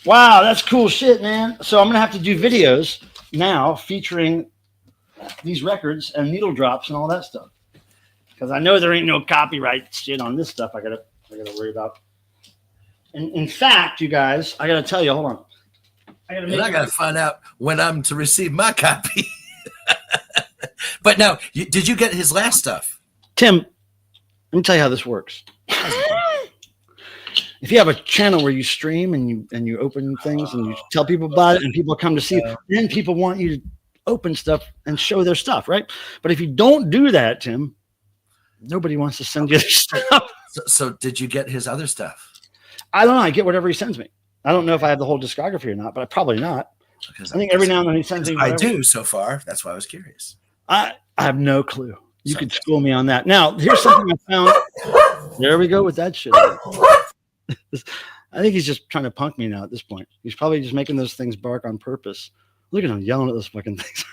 Wow, that's cool shit, man. So I'm gonna have to do videos now featuring these records and needle drops and all that stuff. Because I know there ain't no copyright shit on this stuff I gotta worry about. And in fact, you guys, I gotta tell you, hold on. I gotta find out when I'm to receive my copy. But now, did you get his last stuff? Tim, let me tell you how this works. If you have a channel where you stream and you open things and you tell people about it and people come to see you, then people want you to open stuff and show their stuff, right? But if you don't do that, Tim, nobody wants to send you their stuff. So did you get his other stuff? I don't know. I get whatever he sends me. I don't know if I have the whole discography or not, but I probably not. Because I think every now and then he sends me. I do so far. That's why I was curious. I have no clue. You could school me on that. Now, here's something I found. There we go with that shit. I think he's just trying to punk me now at this point. He's probably just making those things bark on purpose. Look at him yelling at those fucking things.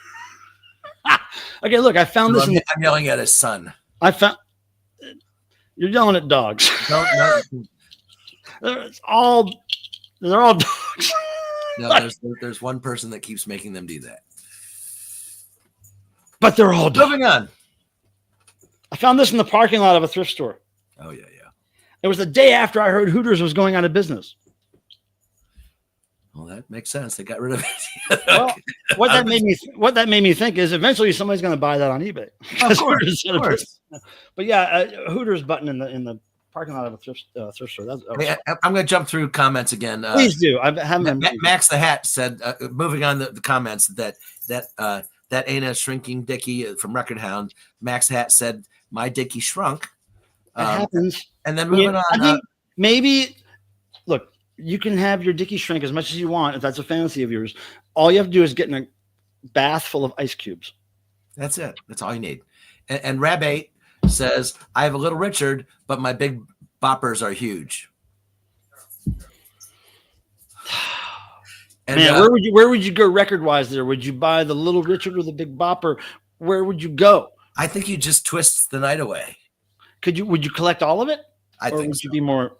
Okay, look, I found this. I'm yelling at his son. You're yelling at dogs. No. They're all dogs. No, there's one person that keeps making them do that. But they're all dogs. Moving on. I found this in the parking lot of a thrift store. Oh, yeah. It was the day after I heard Hooters was going out of business. Well, that makes sense. They got rid of it. Well, what that made me think is eventually somebody's going to buy that on eBay. Of course. But yeah, Hooters button in the parking lot of a thrift store. I'm going to jump through comments again. Please do. I haven't. Max the Hat said, moving on the comments, that ain't a shrinking dickie from Record Hound. Max the Hat said, my dickie shrunk. It happens. And then moving on. I think maybe, look, you can have your dickie shrink as much as you want if that's a fantasy of yours. All you have to do is get in a bath full of ice cubes. That's it. That's all you need. And Rab8 says, I have a little Richard, but my big boppers are huge. And man, where would you go record wise there? Would you buy the Little Richard or the Big Bopper? Where would you go? I think you just twist the night away. Would you collect all of it? I think would you be more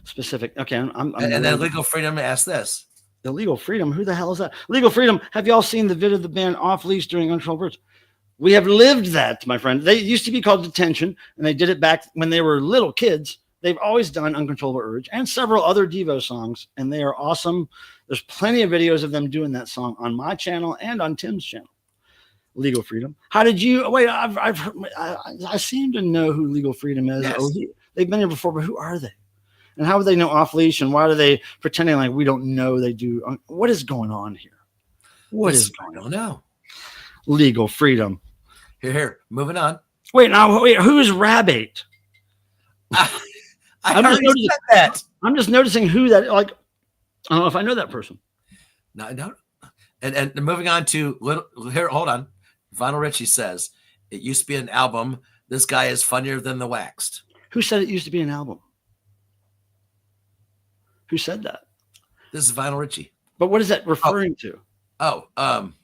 specific? Okay, I'm and then Legal Freedom asked this. Illegal Freedom? Who the hell is that? Legal Freedom. Have y'all seen the vid of the band Off Leash during Uncontrolled Birds? We have lived that, my friend. They used to be called Detention, and they did it back when they were little kids. They've always done Uncontrollable Urge and several other Devo songs, and they are awesome. There's plenty of videos of them doing that song on my channel and on Tim's channel. Legal Freedom. How did you wait? I seem to know who Legal Freedom is. Yes. They've been here before, but who are they? And how would they know Off Leash? And why are they pretending like we don't know they do? What is going on here? What is going on? No. Legal Freedom. Here. Moving on. Wait, who is Rab8? I'm just noticing who that. Like, I don't know if I know that person. No. And moving on to here. Hold on. Vinyl Richie says it used to be an album. This guy is funnier than the Waxed. Who said it used to be an album? Who said that? This is Vinyl Richie. But what is that referring to?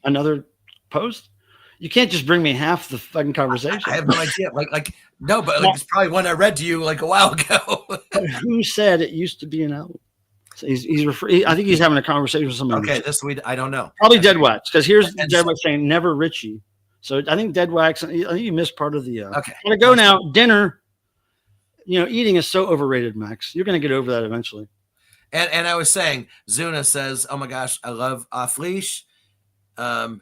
Another post? You can't just bring me half the fucking conversation. I have no idea. No, but it's probably one I read to you like a while ago. Who said it used to be an album? So I think he's having a conversation with somebody. Okay, I don't know. Probably Dead Wax, because here's And Dead Wax saying never Richie. So I think Dead Wax. I think you missed part of the. Okay, I'm gonna go now. Dinner. Eating is so overrated, Max. You're gonna get over that eventually. And I was saying, Zuna says, "Oh my gosh, I love Off Leash," and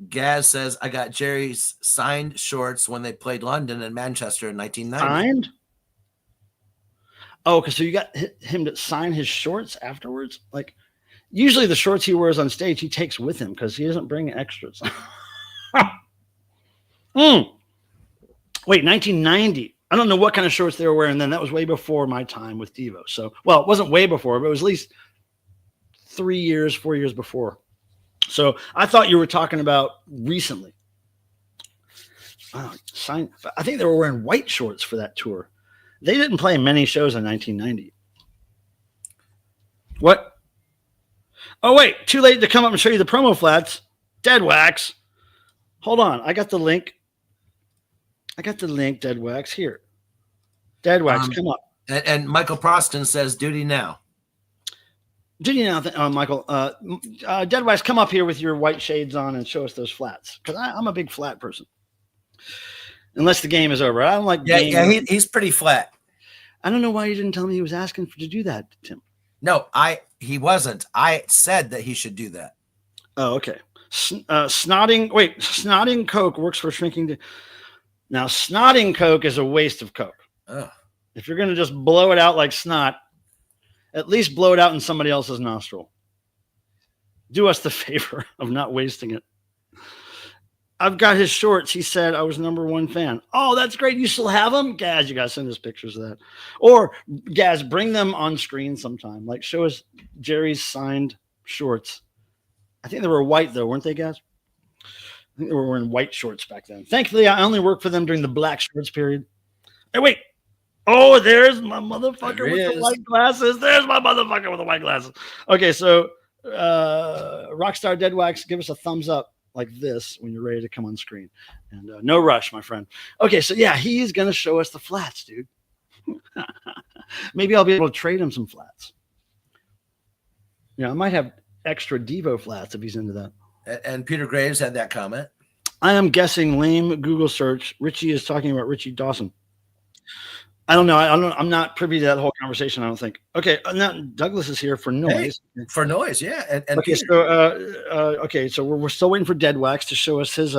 Gaz says, "I got Jerry's signed shorts when they played London and Manchester in 1990." Signed? Oh, okay. So you got him to sign his shorts afterwards? Like, usually the shorts he wears on stage, he takes with him because he doesn't bring extras. Wait, 1990. I don't know what kind of shorts they were wearing then. That was way before my time with Devo. So, well, it wasn't way before, but it was at least 4 years before. So I thought you were talking about recently. I think they were wearing white shorts for that tour. They didn't play many shows in 1990. What? Oh, wait. Too late to come up and show you the promo flats. Dead Wax. Hold on. I got the link. Dead Wax. Here. Dead Wax, come up. And Michael Proston says, "Duty now." Duty now, Michael. Dead Wax, come up here with your white shades on and show us those flats. Because I'm a big flat person. Unless the game is over. I don't like games. Yeah, he's pretty flat. I don't know why you didn't tell me he was asking to do that, Tim. No, he wasn't. I said that he should do that. Oh, okay. Snotting Coke works for shrinking. Now, snotting Coke is a waste of Coke. Ugh. If you're going to just blow it out like snot, at least blow it out in somebody else's nostril. Do us the favor of not wasting it. I've got his shorts. He said I was #1 fan. Oh, that's great. You still have them? Gaz, you got to send us pictures of that. Or, Gaz, bring them on screen sometime. Like, show us Jerry's signed shorts. I think they were white, though, weren't they, Gaz? I think they were wearing white shorts back then. Thankfully, I only worked for them during the black shorts period. Hey, wait. Oh, there's my motherfucker with the white glasses. There's my motherfucker with the white glasses. Okay, so Rockstar Dead Wax, give us a thumbs up like this when you're ready to come on screen. And no rush, my friend. Okay, so yeah, he's going to show us the flats, dude. Maybe I'll be able to trade him some flats. I might have extra Devo flats if he's into that. And Peter Graves had that comment. I am guessing lame Google search. Richie is talking about Richie Dawson. I don't know. I'm not privy to that whole conversation, I don't think. Okay, now Douglas is here for noise. Hey, for noise, yeah. And okay, Peter. so we're still waiting for Dead Wax to show us his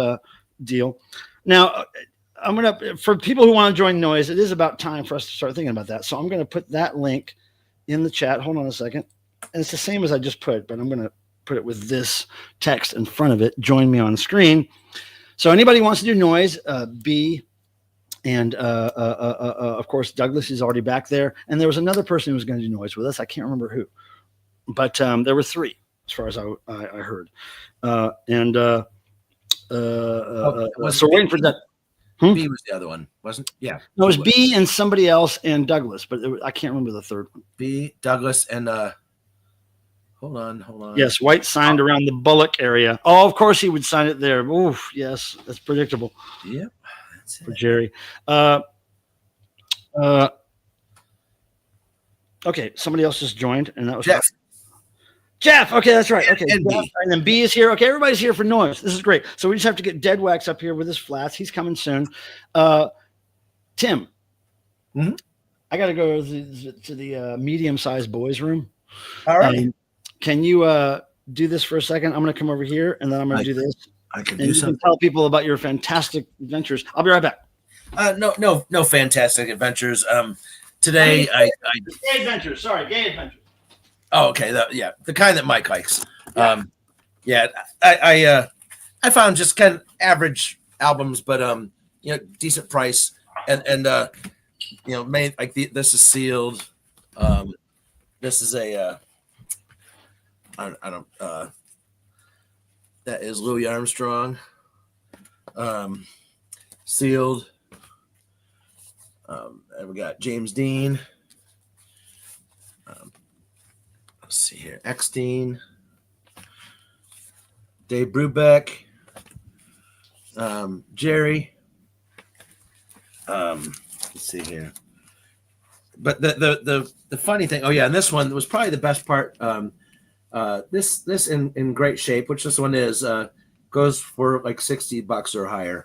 deal. Now, I'm gonna, for people who want to join noise, it is about time for us to start thinking about that. So I'm gonna put that link in the chat. Hold on a second. And it's the same as I just put, but I'm gonna put it with this text in front of it. Join me on screen. So anybody who wants to do noise, B. And of course, Douglas is already back there. And there was another person who was going to do noise with us. I can't remember who, but there were 3 as far as I heard. So waiting for that. B was the other one, wasn't? Yeah. No, it was B and somebody else and Douglas, but I can't remember the third one. B, Douglas, and hold on. Yes, White signed around the Bullock area. Oh, of course he would sign it there. Oof, yes, that's predictable. Yep. For Jerry. Okay, somebody else just joined, and that was Jeff. Okay, that's right. Okay, and then B is here. Okay, everybody's here for noise. This is great. So we just have to get Dead Wax up here with his flats. He's coming soon. Tim, I got to go to the medium-sized boys' room. All right. Can you do this for a second? I'm going to come over here, and then I'm going to do this. I can do something. Tell people about your fantastic adventures. I'll be right back. No fantastic adventures. Today I gay adventures. Sorry, gay adventures. Oh, okay. The kind that Mike likes. Yeah. I found just kind of average albums, but decent price, and made like this is sealed. This is a I don't that is Louis Armstrong. Sealed. And we got James Dean. Let's see here. Eckstein. Dave Brubeck. Jerry. Let's see here. but the funny thing, oh yeah, and this one was probably the best part. This in great shape, which this one is, goes for like $60 or higher.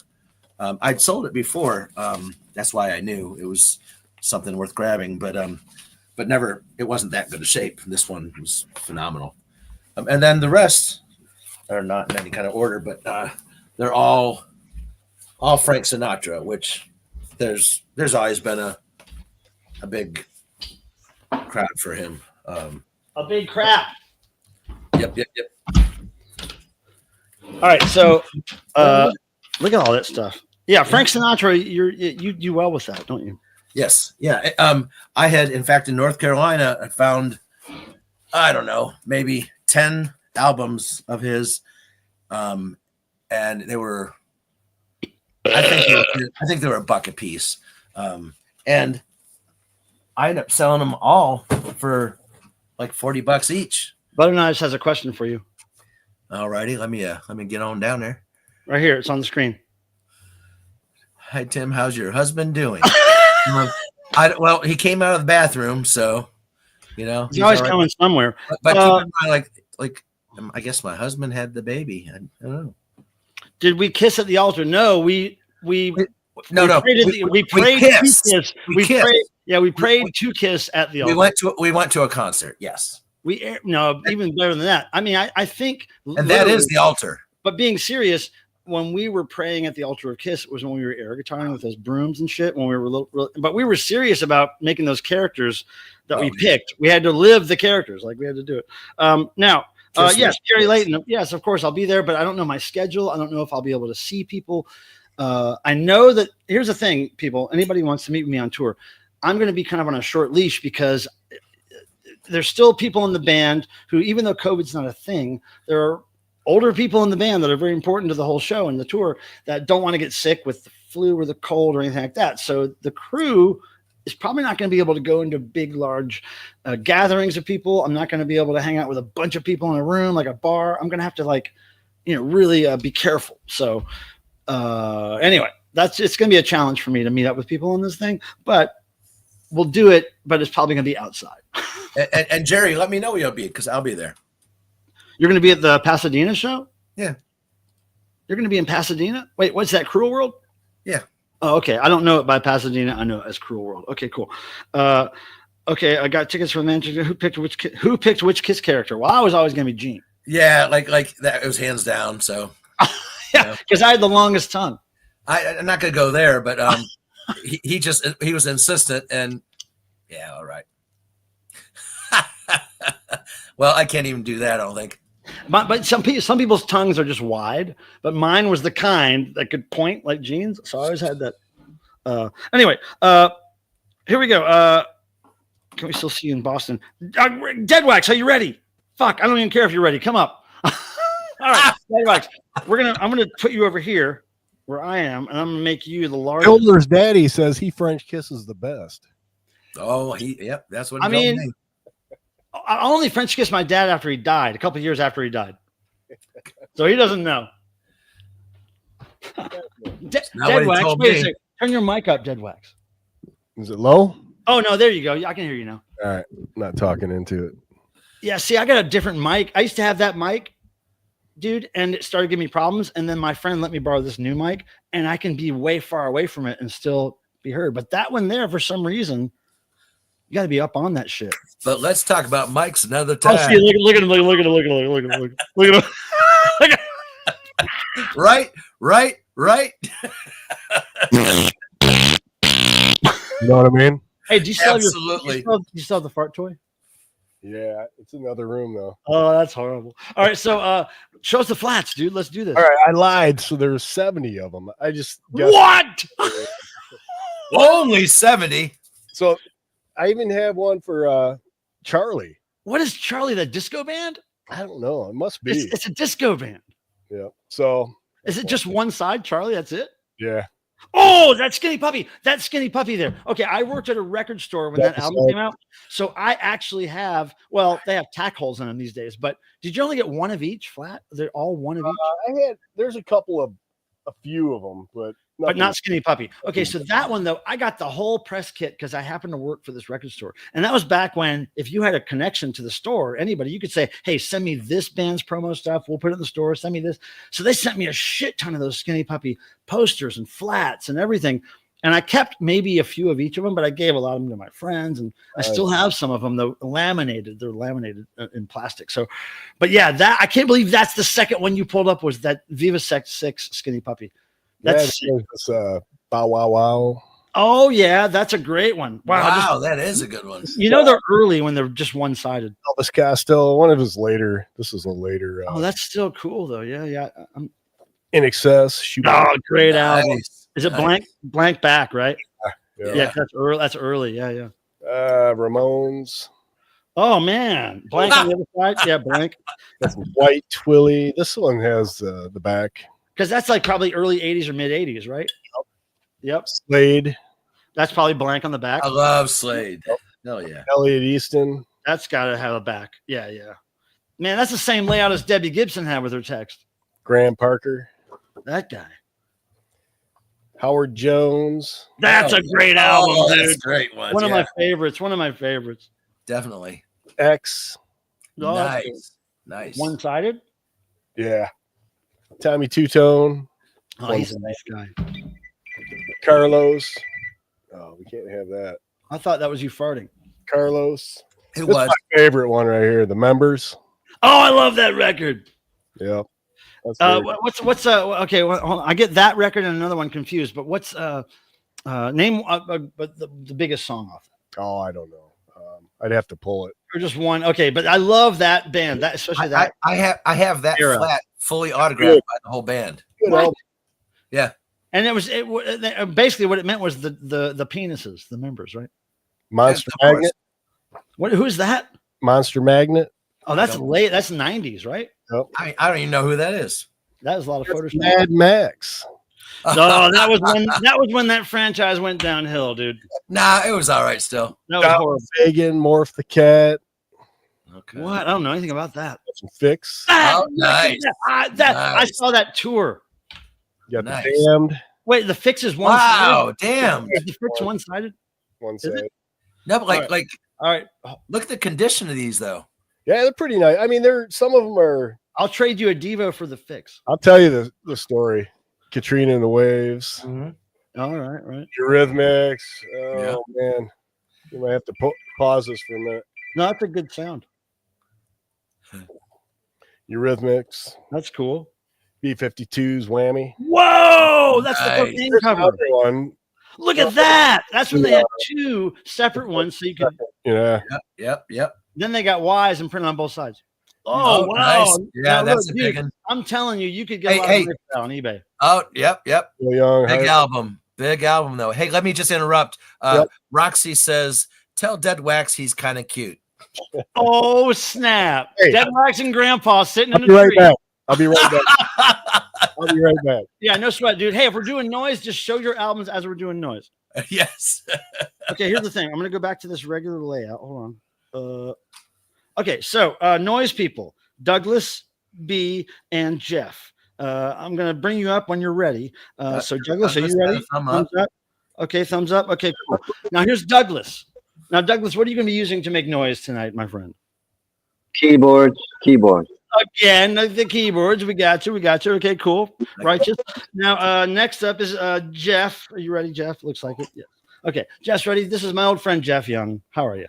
I'd sold it before. That's why I knew it was something worth grabbing, but never, it wasn't that good a shape. This one was phenomenal. And then the rest are not in any kind of order, but they're all Frank Sinatra, which there's always been a big crowd for him. A big crap. Yep. All right, so look at all that stuff. Yeah, Frank Sinatra, you do well with that, don't you? Yes. Yeah. I had, in fact, in North Carolina, I found, I don't know, maybe 10 albums of his. And they were, I think they were $1 a piece. And I ended up selling them all for like $40 each. Butter Knives has a question for you. All righty. Let me get on down there. Right here. It's on the screen. Hi, Tim. How's your husband doing? Well, he came out of the bathroom, so he's always all right. coming somewhere. But keep in mind, like I guess my husband had the baby. I don't know. Did we kiss at the altar? No, we prayed kissed. to kiss. We kissed. We prayed to kiss at the altar. We went to a concert. Yes. Even better than that. I mean, I think, and that is the altar. But being serious, when we were praying at the altar of Kiss, it was when we were air guitaring with those brooms and shit. When we were but we were serious about making those characters that we picked. We had to live the characters, like we had to do it. Yes, Jerry Layton. Yes, of course I'll be there, but I don't know my schedule. I don't know if I'll be able to see people. I know that here's the thing, people. Anybody who wants to meet with me on tour, I'm going to be kind of on a short leash because there's still people in the band who, even though COVID's not a thing, there are older people in the band that are very important to the whole show and the tour that don't want to get sick with the flu or the cold or anything like that. So the crew is probably not going to be able to go into big, large gatherings of people. I'm not going to be able to hang out with a bunch of people in a room, like a bar. I'm going to have to really be careful. So anyway, it's going to be a challenge for me to meet up with people on this thing, but we'll do it, but it's probably going to be outside. and Jerry, let me know where you'll be, because I'll be there. You're going to be at the Pasadena show? Yeah. You're going to be in Pasadena? Wait, what's that, Cruel World? Yeah. Oh, okay. I don't know it by Pasadena. I know it as Cruel World. Okay, cool. Okay, I got tickets for Manchester. Who picked which Kiss character? Well, I was always going to be Gene. Yeah, like that. It was hands down. So yeah, because I had the longest tongue. I'm not going to go there, but he was insistent, and yeah, all right. Well, I can't even do that, I don't think. But some people's tongues are just wide, but mine was the kind that could point like Gene's. So I always had that. Anyway, here we go. Can we still see you in Boston? Dead Wax, are you ready? Fuck, I don't even care if you're ready. Come up. All right, Dead Wax. I'm gonna put you over here where I am, and I'm gonna make you the largest. Elder's daddy says he French kisses the best. Oh, that's what I mean. I only French kissed my dad after he died, a couple of years after he died. So he doesn't know. Dead Wax, wait a second. Turn your mic up, Dead Wax. Is it low? Oh, no, there you go. I can hear you now. All right. I'm not talking into it. Yeah, see, I got a different mic. I used to have that mic, dude, and it started giving me problems. And then my friend let me borrow this new mic, and I can be way far away from it and still be heard. But that one there, for some reason, you got to be up on that shit. But let's talk about mics another time. Oh, see, look at him. Look at him. Right. You know what I mean? Hey, do you still Absolutely. do you still have the fart toy? Yeah, it's another room though. Oh, that's horrible. All right, so show us the flats, dude. Let's do this. All right, I lied. So there's 70 of them. I just guessed. What? Only 70. So I even have one for Charlie. What is Charlie, the disco band? I don't know. It must be. It's a disco band. Yeah. So Is it just one side, Charlie? That's it? yeah. Oh, that skinny puppy. That skinny puppy there. Okay, I worked at a record store when that album came out. So I actually have, well, they have tack holes in them these days, but did you only get one of each flat? They're all one of each? There's a couple of a few of them, but not Skinny Puppy. Okay, so that one though, I got the whole press kit because I happened to work for this record store, and that was back when if you had a connection to the store, anybody, you could say, "Hey, send me this band's promo stuff. We'll put it in the store. Send me this." So they sent me a shit ton of those Skinny Puppy posters and flats and everything. And I kept maybe a few of each of them, but I gave a lot of them to my friends, and I still have some of them though laminated. They're laminated in plastic. So, but yeah, that I can't believe that's the second one you pulled up was that Viva Sex 6 Skinny Puppy. That's Bow Wow Wow. Oh yeah, that's a great one. Wow, that is a good one. You know they're early when they're just one-sided. Elvis Costello, one of his later. This is a later. Oh, that's still cool though. Yeah. In Excess. Great album. Nice. Is it blank back, right? Yeah. That's early. That's early. Yeah. Ramones. Oh man, blank on the other side. Yeah, blank. That's White Twilly. This one has the back. Because that's like probably early 80s or mid 80s, right? Yep. Slade. That's probably blank on the back. I love Slade. Hell yeah. Elliot Easton. That's got to have a back. Yeah. Man, that's the same layout as Debbie Gibson had with her text. Graham Parker. That guy. Howard Jones. That's a great album, dude. That's a great one. One of my favorites. Definitely. X. Nice. One-sided? Yeah. Tommy Two-Tone. Oh, he's a nice guy. Carlos. Oh, we can't have that. I thought that was you farting. Carlos. It That's was my favorite one right here. The Members. Oh, I love that record. Yeah. What's okay? Well, hold on. I get that record and another one confused. But what's name? But the biggest song off that? Oh, I don't know. I'd have to pull it. Or just one. Okay, but I love that band. That especially that. I have that era. flat fully autographed by the whole band. Good album. Yeah. And basically what it meant was the penises, the members, right? Monster Yes, of Magnet. Who's that? Monster Magnet. Oh, that's late. That's 90s, right? Yep. I don't even know who that is. That was a lot of Photoshop. Mad Max. No, that was when that franchise went downhill, dude. Nah, it was all right still. That was horrible. Fagan, Morph the Cat. Okay. What? I don't know anything about that. Some Fix. Oh, nice. I saw that tour. You got Nice. the Damned. Wait, the Fix is one. Wow, damn. Is the Fix one-sided? One Is it? side. No, but like All right. look at the condition of these though. Yeah, they're pretty nice. I mean, some of them are. I'll trade you a Devo for the Fix. I'll tell you the story. Katrina and the Waves. All right. Eurythmics. Oh man, you might have to pause this for a minute. No, that's a good sound. Eurythmics. That's cool. B-52's Whammy. Whoa, that's the Nice. cocaine There's cover. another one. Look at that. That's when they had two separate ones, so you could. Yeah. Yep. Then they got Y's and printed on both sides. Oh, wow. Nice. Yeah, Now, that's look, a big dude, one. I'm telling you, you could get a lot of rips out on eBay. Oh, yep. Neil Young. Big album though. Hey, let me just interrupt. Roxy says, "Tell Dead Wax he's kind of cute." Oh, snap. Hey. Dead Wax and Grandpa sitting I'll in be the right tree. back. I'll be right back. Yeah, no sweat, dude. Hey, if we're doing noise, just show your albums as we're doing noise. Yes. Okay, here's the thing. I'm going to go back to this regular layout. Hold on. Okay, so noise people, Douglas, B, and Jeff. I'm going to bring you up when you're ready. So Douglas, are you ready? Thumbs up. Okay, thumbs up. Okay, cool. Now here's Douglas. Now, Douglas, what are you going to be using to make noise tonight, my friend? Keyboards. Again, the keyboards. We got you. Okay, cool. Righteous. Now, next up is Jeff. Are you ready, Jeff? Looks like it. Yeah. Okay, Jeff's ready. This is my old friend, Jeff Young. How are you?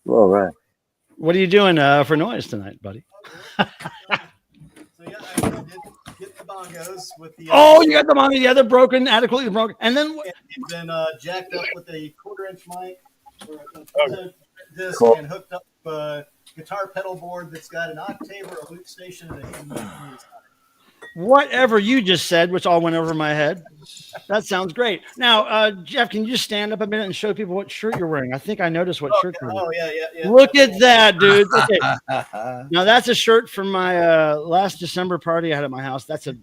All right. What are you doing for noise tonight, buddy? So yeah, I did get the bongos with the. Oh, you got the money. Yeah, they're broken, adequately broken. And then It's been jacked up with a 1/4-inch mic, this Cool. and hooked up a guitar pedal board that's got an octave or a loop station and a EQ. whatever you just said, which all went over my head, that sounds great. Now, Jeff, can you just stand up a minute and show people what shirt you're wearing? I think I noticed what shirt you're wearing. Oh yeah. Look at that, dude. Okay. Now that's a shirt from my last December party I had at my house. That's a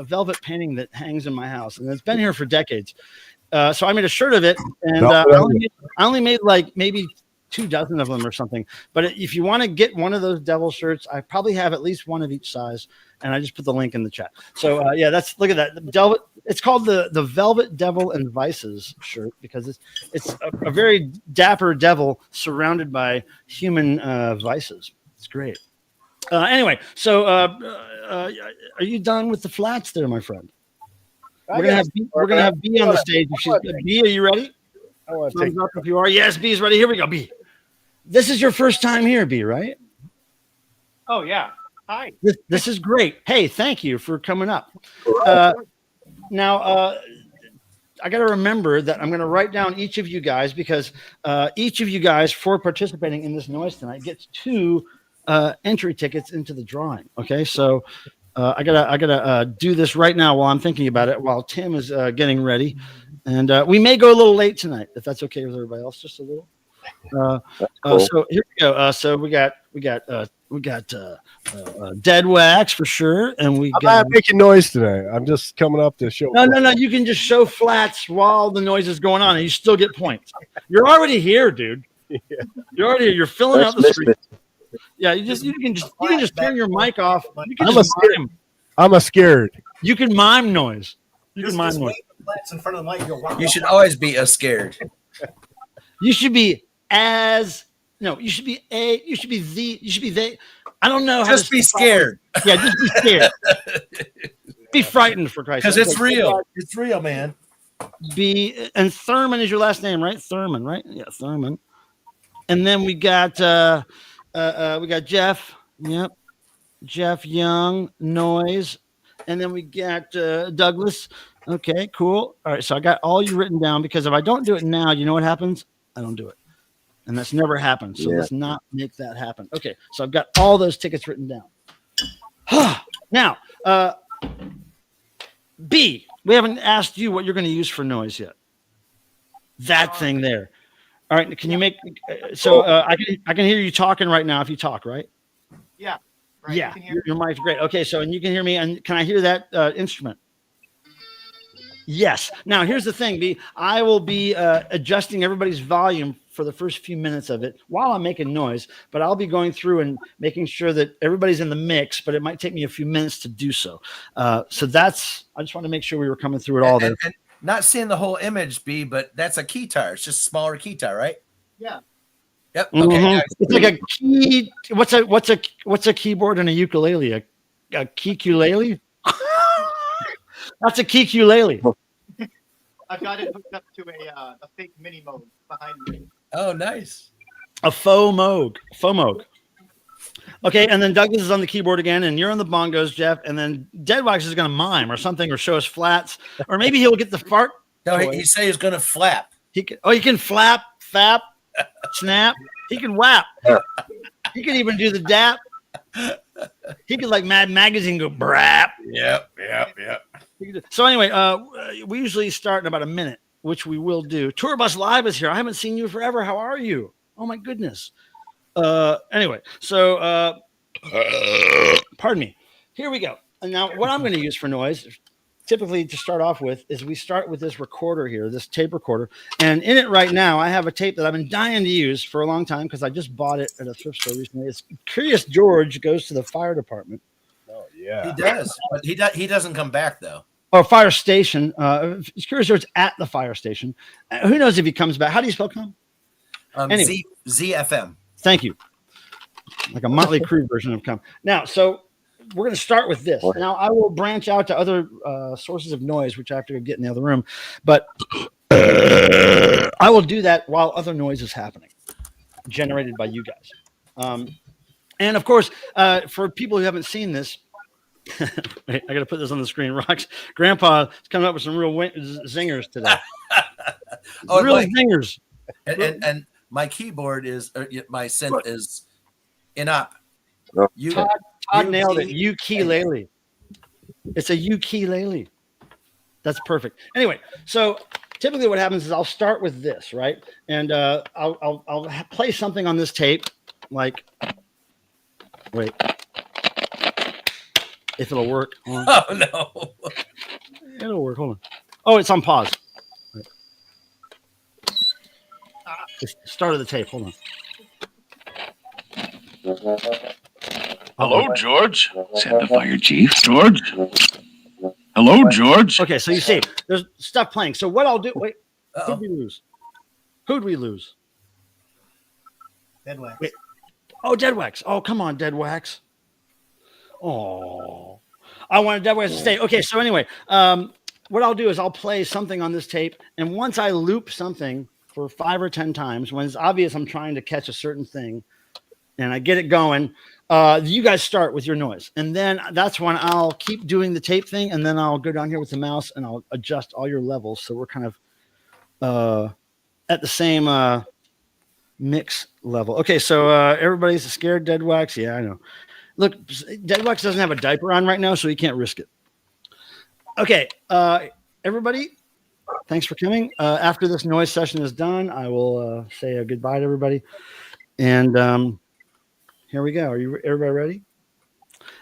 velvet painting that hangs in my house, and it's been here for decades. So I made a shirt of it, and I only made like maybe 24 of them or something. But if you want to get one of those devil shirts, I probably have at least one of each size, and I just put the link in the chat. So look at that. It's called the Velvet Devil and Vices shirt because it's a very dapper devil surrounded by human vices. It's great. Anyway, so are you done with the flats there, my friend? We're gonna have B on the stage. B, are you ready? I want to Thumbs up if you are. Yes, B is ready. Here we go. B. This is your first time here, B, right? Oh yeah. Hi. This is great. Hey, thank you for coming up. Now, I got to remember that I'm going to write down each of you guys because each of you guys for participating in this noise tonight gets 2 entry tickets into the drawing. Okay, so I gotta do this right now while I'm thinking about it while Tim is getting ready, and we may go a little late tonight if that's okay with everybody else, just a little. Cool. So here we go. So we got Dead Wax for sure, and we I'm got. not making noise today. I'm just coming up to show. No. You can just show flats while the noise is going on, and you still get points. You're already here, dude. Yeah. You're already here. You're filling out the That's screen. Yeah, you can just turn your mic off. You can I'm a scared. You can mime noise. You can mime Just noise. wait the flats in front of the mic. You'll wow, You should wow. always be scared. You should be you should be they. I don't know how Just to be scared. Yeah, just be scared. Be frightened for Christ's Because sake. it's real. It's real, man. And Thurman is your last name, right? Thurman, right? Yeah, Thurman. And then we got Jeff. Yep. Jeff Young, noise. And then we got Douglas. Okay, cool. All right, so I got all you written down because if I don't do it now, you know what happens? I don't do it. And that's never happened. So let's not make that happen. Okay, so I've got all those tickets written down. Now, B, we haven't asked you what you're going to use for noise yet. That thing there. All right, can you make I can hear you talking right now if you talk, right? Yeah. Right. Yeah, your mic's great. Okay, so and you can hear me, and can I hear that instrument? Yes. Now here's the thing, B. I will be adjusting everybody's volume for the first few minutes of it while I'm making noise, but I'll be going through and making sure that everybody's in the mix. But it might take me a few minutes to do so. So that's. I just want to make sure we were coming through it all there. And not seeing the whole image, B, but that's a keytar. It's just a smaller keytar, right? Yeah. Yep. Okay. Mm-hmm. It's like a key. What's a keyboard and a ukulele? A keykulele? That's a keykulele. I've got it hooked up to a fake mini mode behind me. Oh, nice. A faux moog. Okay, and then Douglas is on the keyboard again, and you're on the bongos, Jeff, and then Deadwax is going to mime or something or show us flats, or maybe he'll get the fart. No, he say he's going to flap. He can flap, fap, snap. He can whap. He can even do the dap. He could like Mad Magazine go brap. Yep. So anyway, we usually start in about a minute, which we will do. Tour Bus Live is here. I haven't seen you forever. How are you? Oh my goodness. Anyway, so pardon me. Here we go. And now what I'm going to use for noise, typically to start off with, is we start with this recorder here, this tape recorder. And in it right now, I have a tape that I've been dying to use for a long time because I just bought it at a thrift store recently. It's Curious George Goes to the Fire Department. Oh yeah, He does. But he doesn't come back, though. Or fire station. It's Curious George at the fire station. Who knows if he comes back? How do you spell come? Anyway. ZFM. Thank you. Like a Motley Crue version of come. Now, so we're going to start with this. Now, I will branch out to other sources of noise, which I have to go get in the other room. But I will do that while other noise is happening, generated by you guys. And of course, for people who haven't seen this, wait, I got to put this on the screen. Rock's grandpa is coming up with some real zingers today. Real zingers. And my keyboard is, my synth is in up. Todd nailed it. Ukulele. It's a ukulele. That's perfect. Anyway, so typically what happens is I'll start with this, right? And I'll play something on this tape, like, wait, if it'll work. Oh no, it'll work. Hold on. Oh, it's on pause. the start of the tape. Hold on. Hello, George, said the fire chief. George? Hello, George. Okay, so you see, there's stuff playing. So what I'll do, wait, who'd we lose? Who'd we lose? Dead wax. Wait. Oh, Dead Wax. Oh, come on, Dead Wax. Oh, I wanted Dead Wax to stay. Okay, so anyway, what I'll do is I'll play something on this tape, and once I loop something for 5 or 10 times, when it's obvious I'm trying to catch a certain thing, and I get it going, you guys start with your noise, and then that's when I'll keep doing the tape thing, and then I'll go down here with the mouse and I'll adjust all your levels, so we're kind of at the same mix level. Okay, so everybody's scared. Dead Wax. Yeah, I know. Look, Dead Wax doesn't have a diaper on right now, so he can't risk it. Okay, everybody, thanks for coming. After this noise session is done, I will say a goodbye to everybody. And here we go. Everybody ready?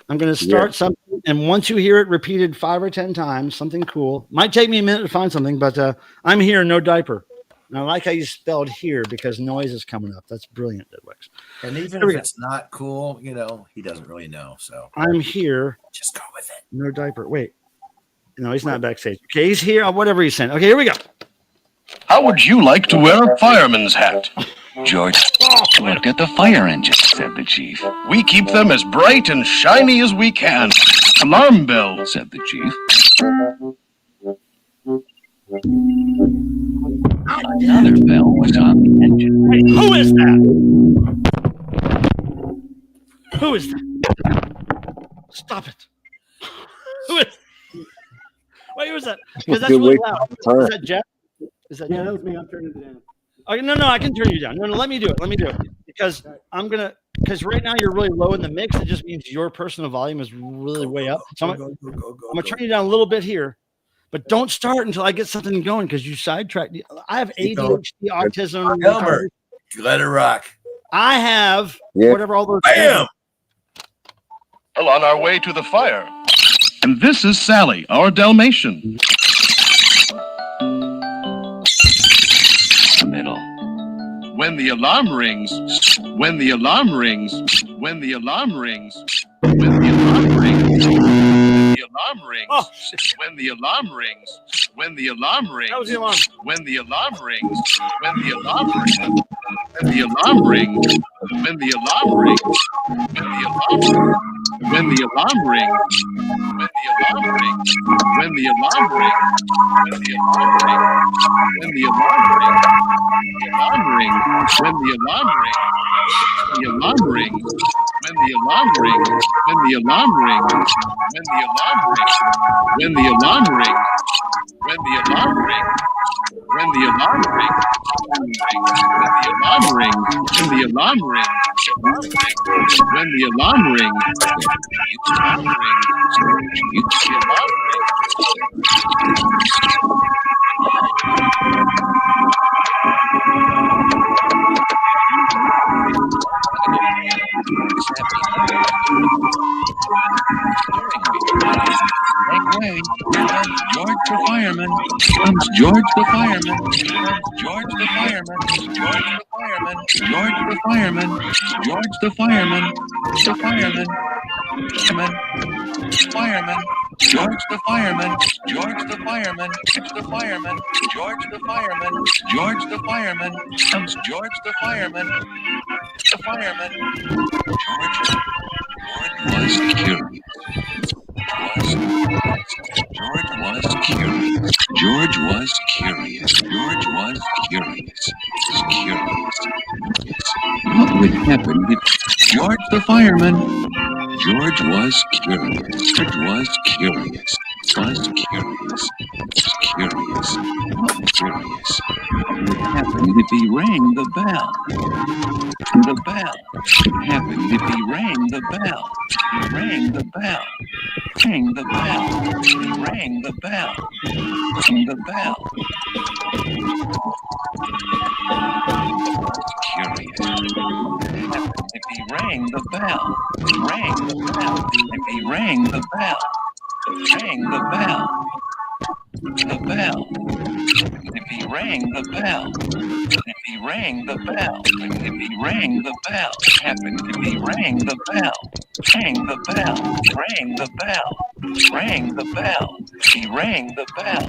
I'm going to start something, and once you hear it repeated 5 or 10 times, something cool. Might take me a minute to find something, but I'm here, no diaper. And I like how you spelled here because noise is coming up. That's brilliant, Dead Wax. And even if it's not cool, you know, he doesn't really know. So I'm here. Just go with it. No diaper. Wait. No, he's not backstage. Okay, he's here. Whatever he's saying. Okay, here we go. How would you like to wear a fireman's hat? George, look at the fire engine, said the chief. We keep them as bright and shiny as we can. Alarm bell, said the chief. Another bell was on the engine. Hey, who is that? Who is that? Stop it. Who is? Wait, who is that? Because that's really loud. Is that Jeff? Is that Jeff? That was me. I'm turning it down. Okay, no, I can turn you down. No, let me do it. Let me do it. Because because right now you're really low in the mix. It just means your personal volume is really way up. So I'm going to turn you down a little bit here. But don't start until I get something going because you sidetracked. I have ADHD, autism. Elmer, let it rock. I have whatever all those. Bam! Well, on our way to the fire. And this is Sally, our Dalmatian. The middle. When the alarm rings, when the alarm rings, when the alarm rings, when the alarm rings, when the alarm rings, when the alarm rings, when the alarm rings, that was the alarm. When the alarm rings, when the alarm rings, when the alarm rings, when the alarm rings, when the alarm rings, when the alarm rings, when the alarm rings, when the alarm rings, when the alarm rings, when the alarm rings, the alarm rings, when the alarm rings, the alarm rings, when the alarm rings, when the alarm rings, when the alarm rings, when the alarm rings, when the alarm rings, when the alarm rings, when the alarm rings, when the alarm rings, when the alarm rings, George the fireman, comes George the fireman, George the fireman, George the fireman, George the fireman, George the fireman, the fireman, fireman, George the fireman, George the fireman, the fireman, George the fireman, George the fireman, comes George the fireman, the fireman, George was curious. George was curious. George was curious. George was curious. What would happen if George the fireman? George was curious. George was curious. Was curious. Curious. Curious. What would happen if he rang the bell? The bell. What happened if he rang the bell? He rang the bell. Ring the bell. He rang the bell. Ring the bell. Curious. If he rang the bell. Rang the bell. If he rang the bell. Rang the bell. The bell. if he rang the bell, if he rang the bell, if he rang the bell, happened if he rang the bell, rang the bell, rang the bell, rang the bell, he rang the bell.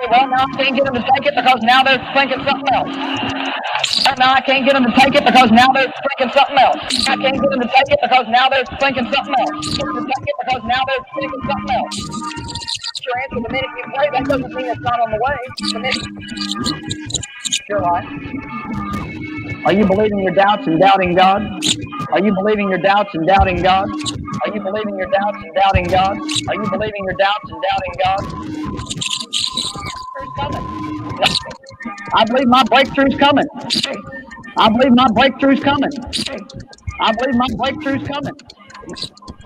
Well, now I can't get them to take it because now they're thinking something else. Now I can't get them to take it because now they're thinking something else. I can't get them to take it because now they're thinking something else. Get them to take it because now they're thinking something else. Your answer the minute you pray, that doesn't mean it's not on the way. The minute your life. Are you believing your doubts and doubting God? Are you believing your doubts and doubting God? Are you believing your doubts and doubting God? Are you believing your doubts and doubting God? Coming. I believe my breakthrough's coming. I believe my breakthrough's coming. I believe my breakthrough's coming.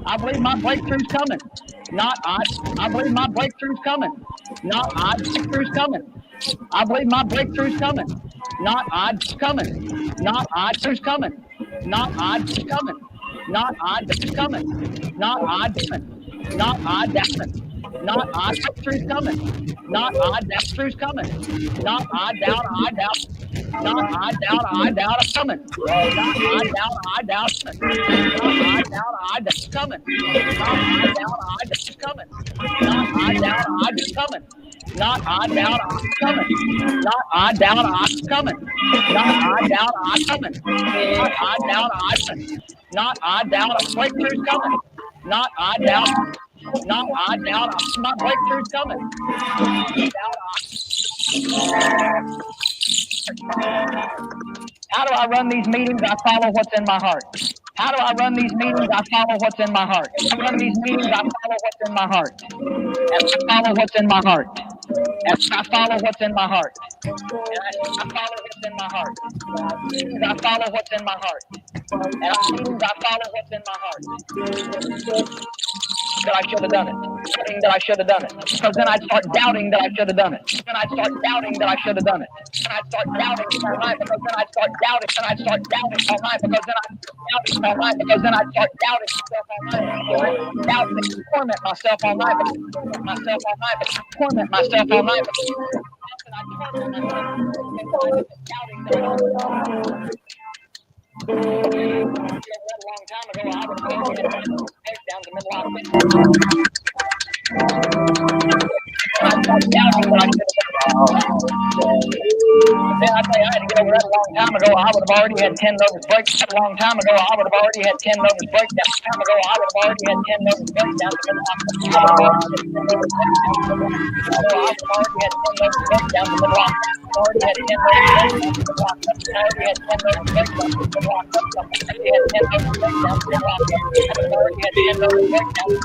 I believe my breakthrough's coming. Not I. I believe my breakthrough's coming. Not I. Breakthrough's coming. I believe my breakthrough's coming. Not I. Coming. Not I. Breakthrough's coming. Not I. Coming. Not I. Coming. Not I. Coming. Not I. Coming. Not I. Breakthrough's coming. Not I. Breakthrough's coming. Not I. Doubt. I doubt. Not I doubt. I doubt it's coming. Not I doubt. I doubt. Not I doubt. I doubt it's coming. Not I doubt. I doubt it's coming. Not I doubt. I doubt it's coming. Not I doubt. I'm coming. Not I doubt. I'm coming. Not I doubt. I'm coming. Not I doubt. I'm coming. Not I doubt. A breakthrough's coming. Not I doubt. Not I doubt. My breakthrough's coming. How do I run these meetings? I follow what's in my heart. How do I run these meetings? I follow what's in my heart. I run these meetings. I follow what's in my heart. As I follow what's in my heart. As I follow what's in my heart. I follow what's in my heart. I follow what's in my heart. And I follow what's in my heart. That I should have done it. Doubting that I should have done it. Because then I'd start doubting that I should have done it. Then I'd start doubting that I should have done it. Then I'd start doubting all night because then I'd start doubting. Then I'd start doubting all night because then I'd start doubting all night because then I'd start doubting myself all night. Doubt and torment myself all night. Myself all night. Torment myself all night. Doubting that a long time ago, I would have down the middle of it. I started doubting that I should have done it. Man, I tell you, I had to get over that a long time ago. I would have already had 10 nervous breakdowns. A long time ago, I would have already had 10 nervous breakdowns. A time ago, I would have already had 10 nervous breakdowns. I would have already had 10 nervous breakdowns. Already had 10 nervous breakdowns. Already had 10 nervous breakdowns. Already had 10 nervous breakdowns. Already had 10 nervous breakdowns.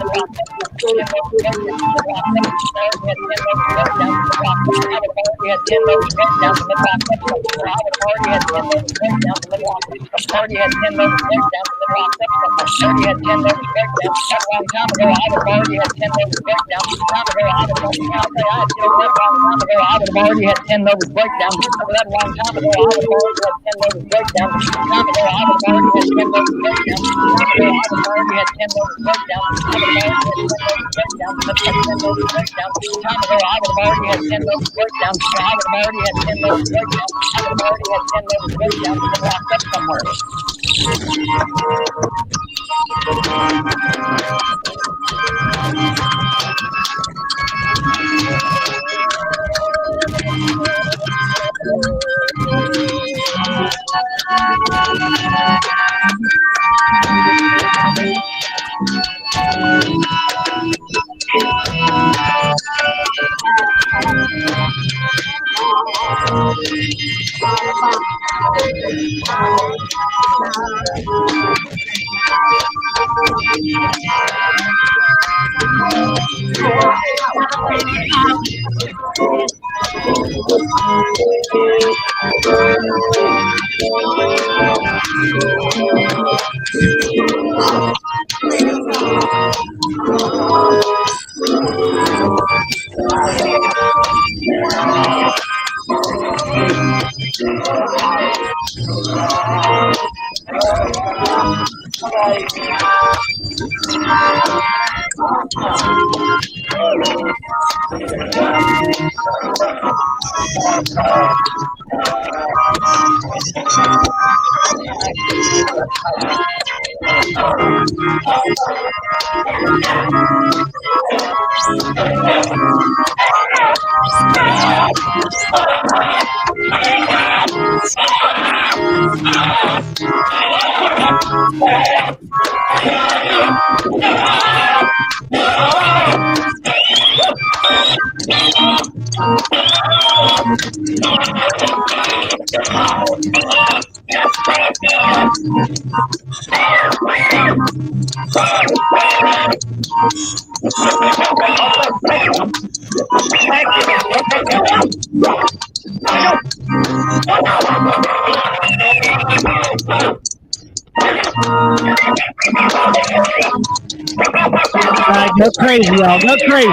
Go crazy, y'all. Go crazy.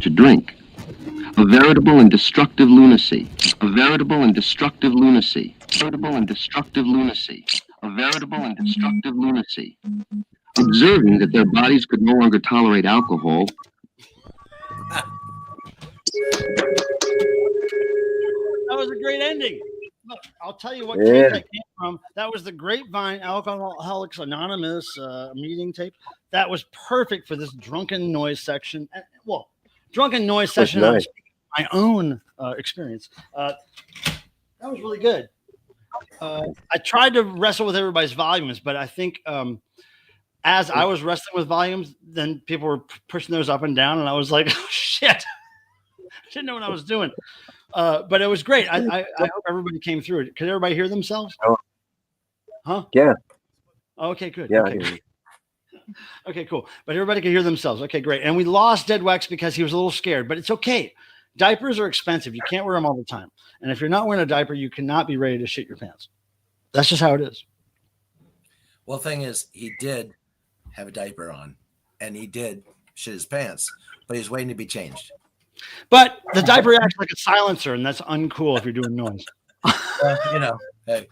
To drink. A veritable and destructive lunacy. A veritable and destructive lunacy. Veritable and destructive lunacy. A veritable and destructive lunacy. Observing that their bodies could no longer tolerate alcohol. That was a great ending. Look, I'll tell you what tape that came from. That was the Grapevine Alcoholics Anonymous meeting tape. That was perfect for this drunken noise section. Well, drunken noise session. Nice. My own experience. That was really good. I tried to wrestle with everybody's volumes, but I think as I was wrestling with volumes, then people were pushing those up and down, and I was like, oh, shit. I didn't know what I was doing. But it was great. I hope everybody came through it. Could everybody hear themselves? Huh? Yeah. Okay, good. Yeah. Okay. Okay, cool. But everybody could hear themselves. Okay, great. And we lost Dead Wax because he was a little scared, but it's okay. Diapers are expensive. You can't wear them all the time. And if you're not wearing a diaper, you cannot be ready to shit your pants. That's just how it is. Well, the thing is, he did have a diaper on, and he did shit his pants, but he's waiting to be changed. But the diaper acts like a silencer, and that's uncool if you're doing noise. You know, hey.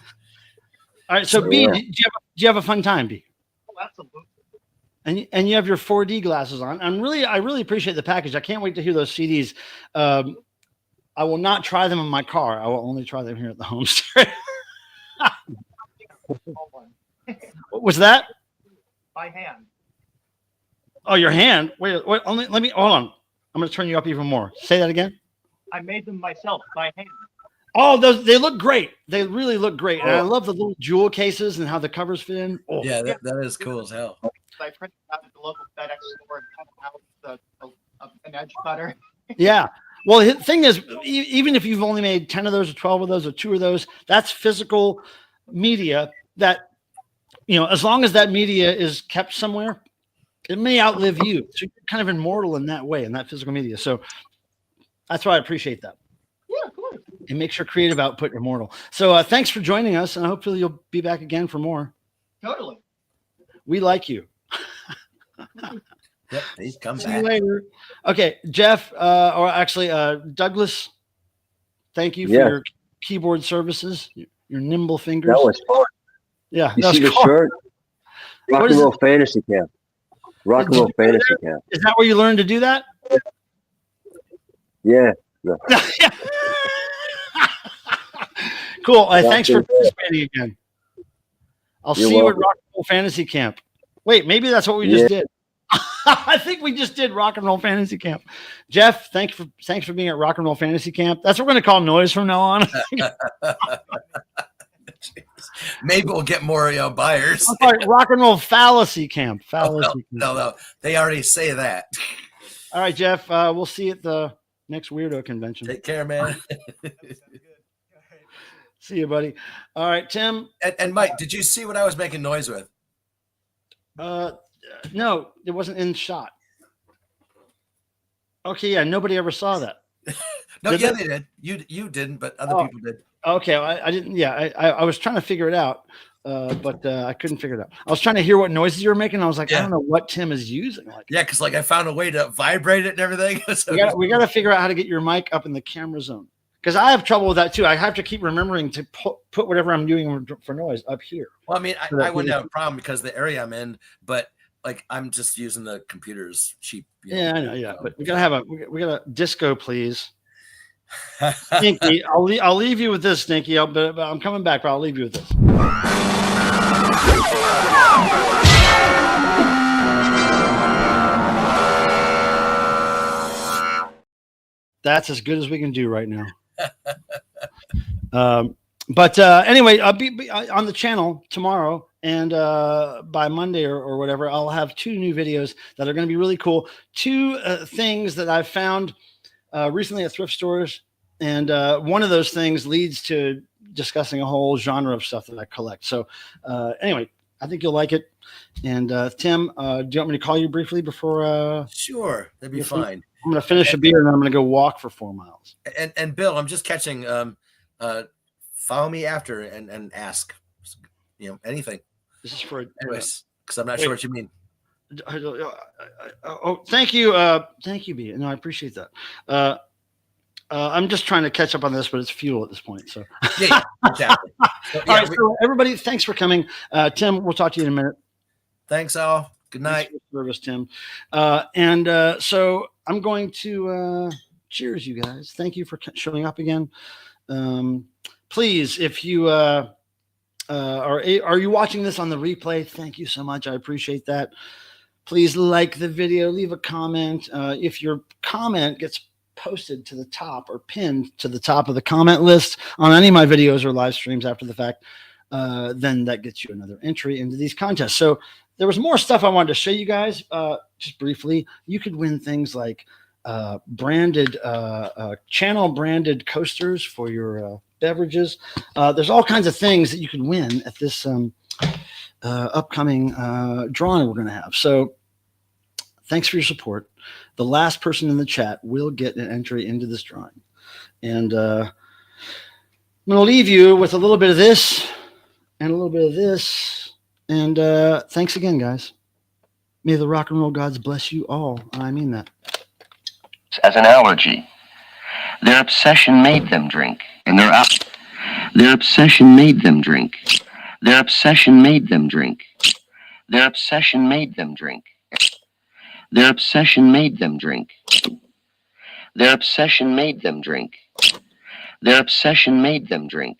All right. So B, do you have a fun time, B? Oh, absolutely. And you have your 4D glasses on. I really appreciate the package. I can't wait to hear those CDs. I will not try them in my car. I will only try them here at the home store. What was that? By hand. Oh, your hand. Wait. Let me hold on. I'm going to turn you up even more. Say that again. I made them myself by hand. Oh, they look great. They really look great. And I love the little jewel cases and how the covers fit in. Oh. Yeah, that is cool as hell. I printed out at the local FedEx store and cut out an edge cutter. Yeah. Well, the thing is, even if you've only made 10 of those or 12 of those or 2 of those, that's physical media that, as long as that media is kept somewhere, it may outlive you. So you're kind of immortal in that way, in that physical media. So that's why I appreciate that. Yeah, of course. It makes your creative output immortal. So thanks for joining us, and hopefully you'll be back again for more. Totally. We like you. Yep, he's come See back. you later. Okay, Jeff, or actually Douglas, thank you for your keyboard services, your nimble fingers. That was fun. Yeah. You see the shirt? Rock and roll fantasy camp. Rock and roll fantasy camp. Is that where you learned to do that? Yeah. Cool. Thanks for participating again. I'll see you at Rock and Roll Fantasy Camp. Wait, maybe that's what we just did. I think we just did Rock and Roll Fantasy Camp. Jeff, thanks for being at Rock and Roll Fantasy Camp. That's what we're going to call noise from now on. Maybe we'll get more buyers. I'm sorry, Rock and Roll Fallacy Camp. Fallacy. No, they already say that. All right, Jeff. We'll see you at the next weirdo convention. Take care, man. See you, buddy. All right, Tim. And Mike, did you see what I was making noise with? No, it wasn't in shot. Okay, yeah, nobody ever saw that. No, they did. You didn't, but other people did. Okay, I didn't. Yeah, I was trying to figure it out, but I couldn't figure it out. I was trying to hear what noises you were making. I was like, I don't know what Tim is using. Because I found a way to vibrate it and everything. So we got to figure out how to get your mic up in the camera zone, because I have trouble with that too. I have to keep remembering to put whatever I'm doing for noise up here. Well, I mean, I wouldn't have a problem because the area I'm in, but I'm just using the computer's cheap. Yeah, I know. Yeah, but we gotta we got a disco, please. Stinky, I'll leave you with this, Stinky. But I'm coming back, but I'll leave you with this. That's as good as we can do right now. But anyway, I'll be on the channel tomorrow, and by Monday or whatever, I'll have 2 new videos that are going to be really cool. 2 things that I've found recently at thrift stores, and one of those things leads to discussing a whole genre of stuff that I collect. So anyway, I think you'll like it. And Tim, do you want me to call you briefly before? Sure, that'd be fine. I'm going to finish a beer and then I'm going to go walk for 4 miles. And Bill, I'm just catching. Follow me after and ask, anything. This is for anyways, because I'm not sure what you mean. Oh, thank you, B. No, I appreciate that. I'm just trying to catch up on this, but it's futile at this point. So, yeah, exactly. All right, so everybody, thanks for coming. Tim, we'll talk to you in a minute. Thanks, all. Good night. Thanks for service, Tim. So I'm going to cheers, you guys. Thank you for showing up again. Please, if you are you watching this on the replay? Thank you so much. I appreciate that. Please like the video, leave a comment. If your comment gets posted to the top or pinned to the top of the comment list on any of my videos or live streams after the fact, then that gets you another entry into these contests. So there was more stuff I wanted to show you guys just briefly. You could win things like branded channel branded coasters for your beverages. There's all kinds of things that you can win at this upcoming drawing we're going to have. So thanks for your support. The last person in the chat will get an entry into this drawing. And I'm going to leave you with a little bit of this and a little bit of this. And thanks again, guys. May the rock and roll gods bless you all. I mean that. As an allergy. Their obsession made them drink, and their obsession made them drink. Their obsession made them drink. Their obsession made them drink. Their obsession made them drink. Their obsession made them drink. Their obsession made them drink.